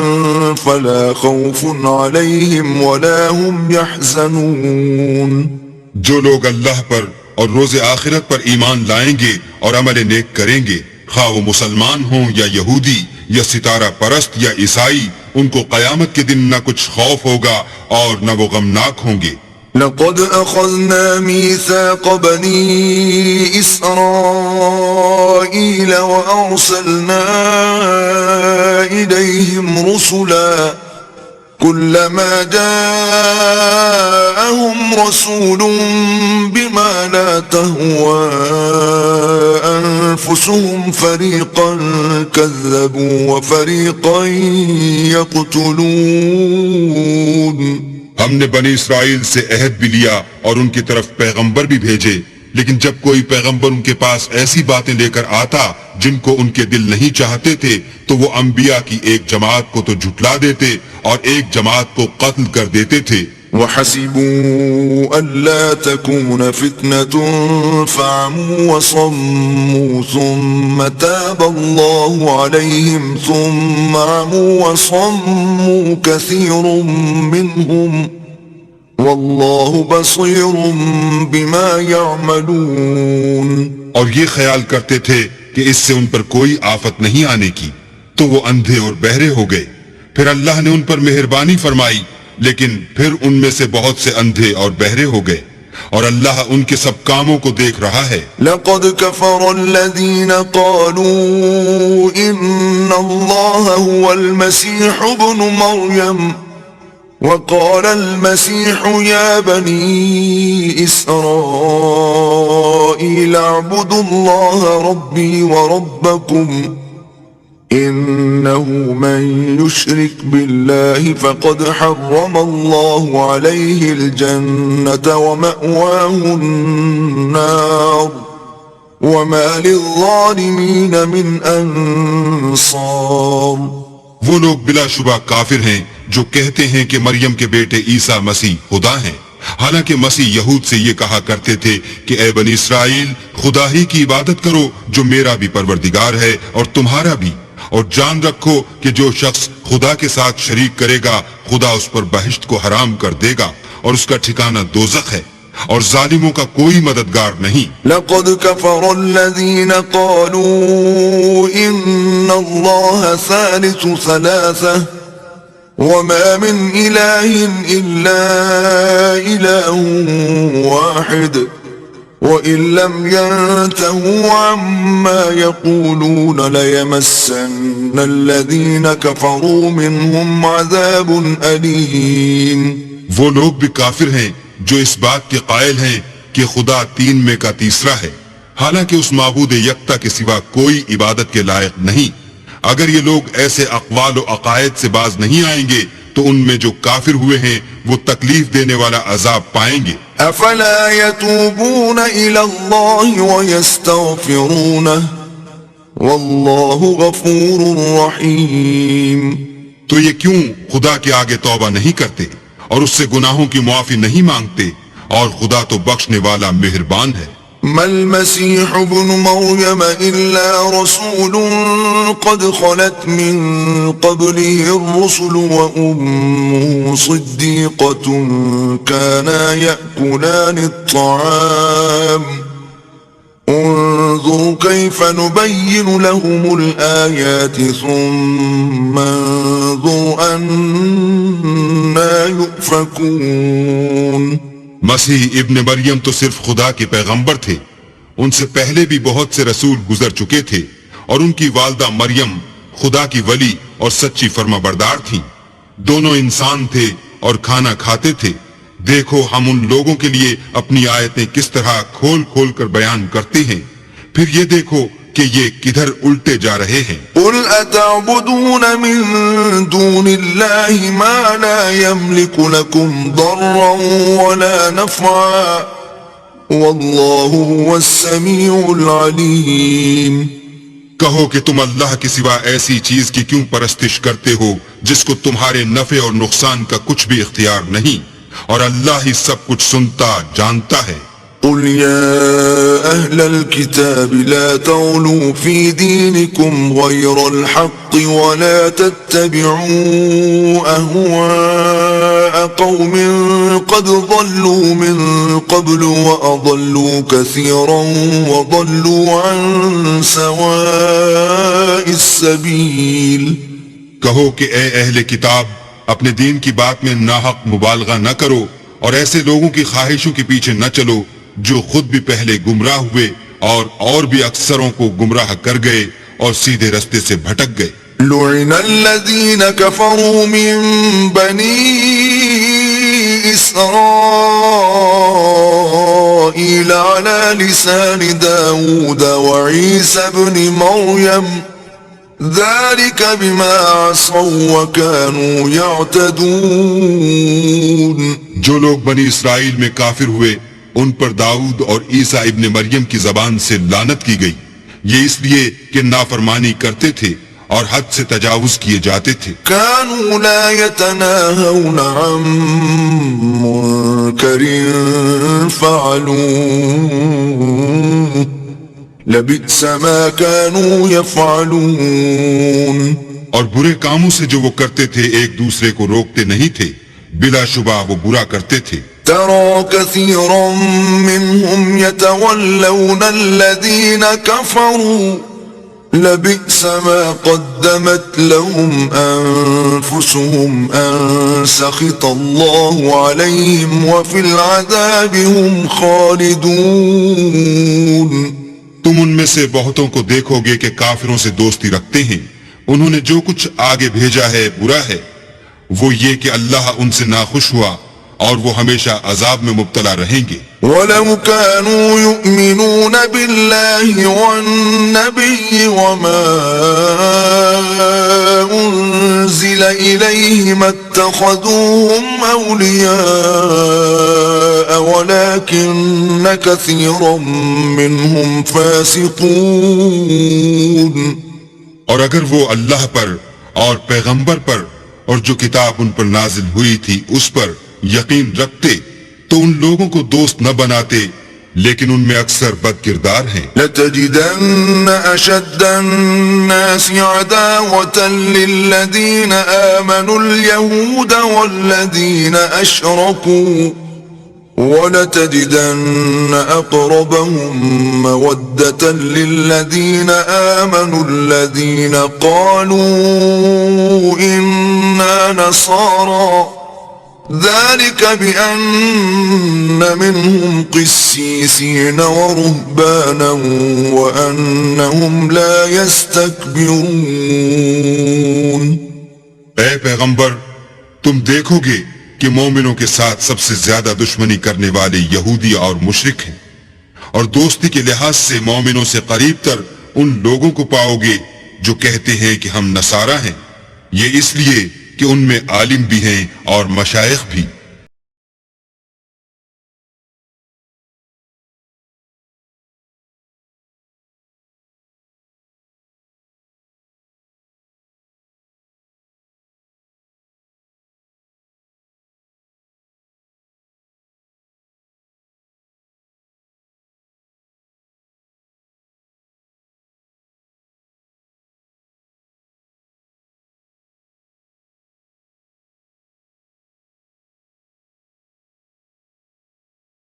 فلا خوف عليهم ولا هم يحزنون. جو لوگ اللہ پر اور روز آخرت پر ایمان لائیں گے اور عمل نیک کریں گے، خواہ وہ مسلمان ہوں یا یہودی یا ستارہ پرست یا عیسائی، ان کو قیامت کے دن نہ کچھ خوف ہوگا اور نہ وہ غمناک ہوں گے. لقد أخذنا ميثاق بني إسرائيل وأرسلنا إليهم رسلا كلما جاءهم رسول بما لا تهوى أنفسهم فريقا كذبوا وفريقا يقتلون. ہم نے بنی اسرائیل سے عہد بھی لیا اور ان کی طرف پیغمبر بھی بھیجے، لیکن جب کوئی پیغمبر ان کے پاس ایسی باتیں لے کر آتا جن کو ان کے دل نہیں چاہتے تھے تو وہ انبیاء کی ایک جماعت کو تو جھٹلا دیتے اور ایک جماعت کو قتل کر دیتے تھے۔ وحسبوا ألا تكون فتنة فعموا وصموا ثم تاب الله عليهم ثم عموا وصموا كثير منهم والله بصير بما يعملون۔ اور یہ خیال کرتے تھے کہ اس سے ان پر کوئی آفت نہیں آنے کی، تو وہ اندھے اور بہرے ہو گئے، پھر اللہ نے ان پر مہربانی فرمائی، لیکن پھر ان میں سے بہت سے اندھے اور بہرے ہو گئے، اور اللہ ان کے سب کاموں کو دیکھ رہا ہے۔ لقد كفر الذين قالوا إن الله هو المسيح ابن مريم وقال المسيح يا بني إسرائيل اعبدوا الله ربي وربكم إنه من يشرك بالله فقد حرم الله عليه الجنة ومأواه النار وما للظالمين من أنصار۔ وہ لوگ بلا شبہ کافر ہیں جو کہتے ہیں کہ مریم کے بیٹے عیسیٰ مسیح خدا ہیں، حالانکہ مسیح یہود سے یہ کہا کرتے تھے کہ اے بنی اسرائیل، خدا ہی کی عبادت کرو جو میرا بھی پروردگار ہے اور تمہارا بھی، اور جان رکھو کہ جو شخص خدا کے ساتھ شریک کرے گا خدا اس پر بہشت کو حرام کر دے گا اور اس کا ٹھکانہ دوزخ ہے، اور ظالموں کا کوئی مددگار نہیں۔ لقد كفر الذين قالوا إن الله ثالث ثلاثة وما من إله إلا إله واحد وإن لم ينتهوا عما يقولون ليمسن الذين كفروا منهم عذاب أليم۔ وہ لوگ بھی کافر ہیں جو اس بات کے قائل ہیں کہ خدا تین میں کا تیسرا ہے، حالانکہ اس معبود یکتا کے سوا کوئی عبادت کے لائق نہیں۔ اگر یہ لوگ ایسے اقوال و عقائد سے باز نہیں آئیں گے تو ان میں جو کافر ہوئے ہیں وہ تکلیف دینے والا عذاب پائیں گے۔ افلا يتوبون الى الله ويستغفرونه والله غفور رحيم۔ تو یہ کیوں خدا کے آگے توبہ نہیں کرتے اور اس سے گناہوں کی معافی نہیں مانگتے، اور خدا تو بخشنے والا مہربان ہے۔ ما المسيح ابن مريم إلا رسول قد خلت من قبله الرسل وأمه صديقة كانا يأكلان الطعام انظر كيف نبين لهم الآيات ثم انظر أنا يؤفكون۔ مسیح ابن مریم تو صرف خدا کے پیغمبر تھے، ان سے پہلے بھی بہت سے رسول گزر چکے تھے، اور ان کی والدہ مریم خدا کی ولی اور سچی فرما بردار تھیں، دونوں انسان تھے اور کھانا کھاتے تھے۔ دیکھو ہم ان لوگوں کے لیے اپنی آیتیں کس طرح کھول کھول کر بیان کرتے ہیں، پھر یہ دیکھو کہ یہ کدھر الٹے جا رہے ہیں۔ قل اتعبدون من دون الله ما لا يملك لكم ضرا ولا نفعا والله هو السميع العليم۔ کہو کہ تم اللہ کے سوا ایسی چیز کی کیوں پرستش کرتے ہو جس کو تمہارے نفع اور نقصان کا کچھ بھی اختیار نہیں، اور اللہ ہی سب کچھ سنتا جانتا ہے۔ قل يا أهل الكتاب لا تغلوا في دينكم غير الحق ولا تتبعوا أهواء قوم قد ضلوا من قبل وأضلوا كثيرا وضلوا عن سواء السبيل۔ کہو کہ اے اہل کتاب، اپنے دین کی بات میں ناحق مبالغہ نہ کرو اور ایسے لوگوں کی خواہشوں کے پیچھے نہ چلو جو خود بھی پہلے گمراہ ہوئے اور بھی اکثروں کو گمراہ کر گئے اور سیدھے رستے سے بھٹک گئے۔ لعن الذين كفروا من بني إسرائيل على لسان داود وعيسى بن مريم ذلك بما عصوا وكانوا يعتدون۔ جو لوگ بنی اسرائیل میں کافر ہوئے ان پر داؤد اور عیسیٰ ابن مریم کی زبان سے لعنت کی گئی، یہ اس لیے کہ نافرمانی کرتے تھے اور حد سے تجاوز کیے جاتے تھے۔ كانوا لا يتناهون عن منكر فعلوه لبئس ما كانوا يفعلون۔ اور برے کاموں سے جو وہ کرتے تھے ایک دوسرے کو روکتے نہیں تھے، بلا شبہ وہ برا کرتے تھے۔ ترى كثيرا منهم يتولون الذين كفروا لبئس ما قدمت لهم أنفسهم أن سخط الله عليهم وفي العذاب هم خالدون۔ تم ان میں سے بہتوں کو دیکھو گے کہ کافروں سے دوستی رکھتے ہیں، انہوں نے جو کچھ آگے بھیجا ہے برا ہے، وہ یہ کہ اللہ ان سے ناخوش ہوا اور وہ ہمیشہ عذاب میں مبتلا رہیں گے۔ وَلَوْ كَانُوا يُؤْمِنُونَ بِاللَّهِ وَالنَّبِيِّ وَمَا أُنزِلَ إِلَيْهِ مَا اتَّخَذُوهُمْ أَوْلِيَاءَ وَلَكِنَّ كَثِيرًا مِّنْهُمْ فَاسِقُونَ۔ اور اگر وہ اللہ پر اور پیغمبر پر اور جو کتاب ان پر نازل ہوئی تھی اس پر یقین رکھتے تو ان لوگوں کو دوست نہ بناتے، لیکن ان میں اکثر بد کردار ہیں۔ لَتَجِدَنَّ أَشَدَّ النَّاسِ عَدَاوَةً لِلَّذِينَ آمَنُوا الْيَهُودَ وَالَّذِينَ أَشْرَكُوا وَلَتَجِدَنَّ أَقْرَبَهُم مَّوَدَّةً لِلَّذِينَ آمَنُوا الَّذِينَ قَالُوا إِنَّا نَصَارَى ذلك بأن منهم قسيسين ورهبانا وأنهم لا يستكبرون۔ اے پیغمبر، تم دیکھو گے کہ مومنوں کے ساتھ سب سے زیادہ دشمنی کرنے والے یہودی اور مشرک ہیں، اور دوستی کے لحاظ سے مومنوں سے قریب تر ان لوگوں کو پاؤ گے جو کہتے ہیں کہ ہم نصارہ ہیں، یہ اس لیے کہ ان میں عالم بھی ہیں اور مشائخ بھی۔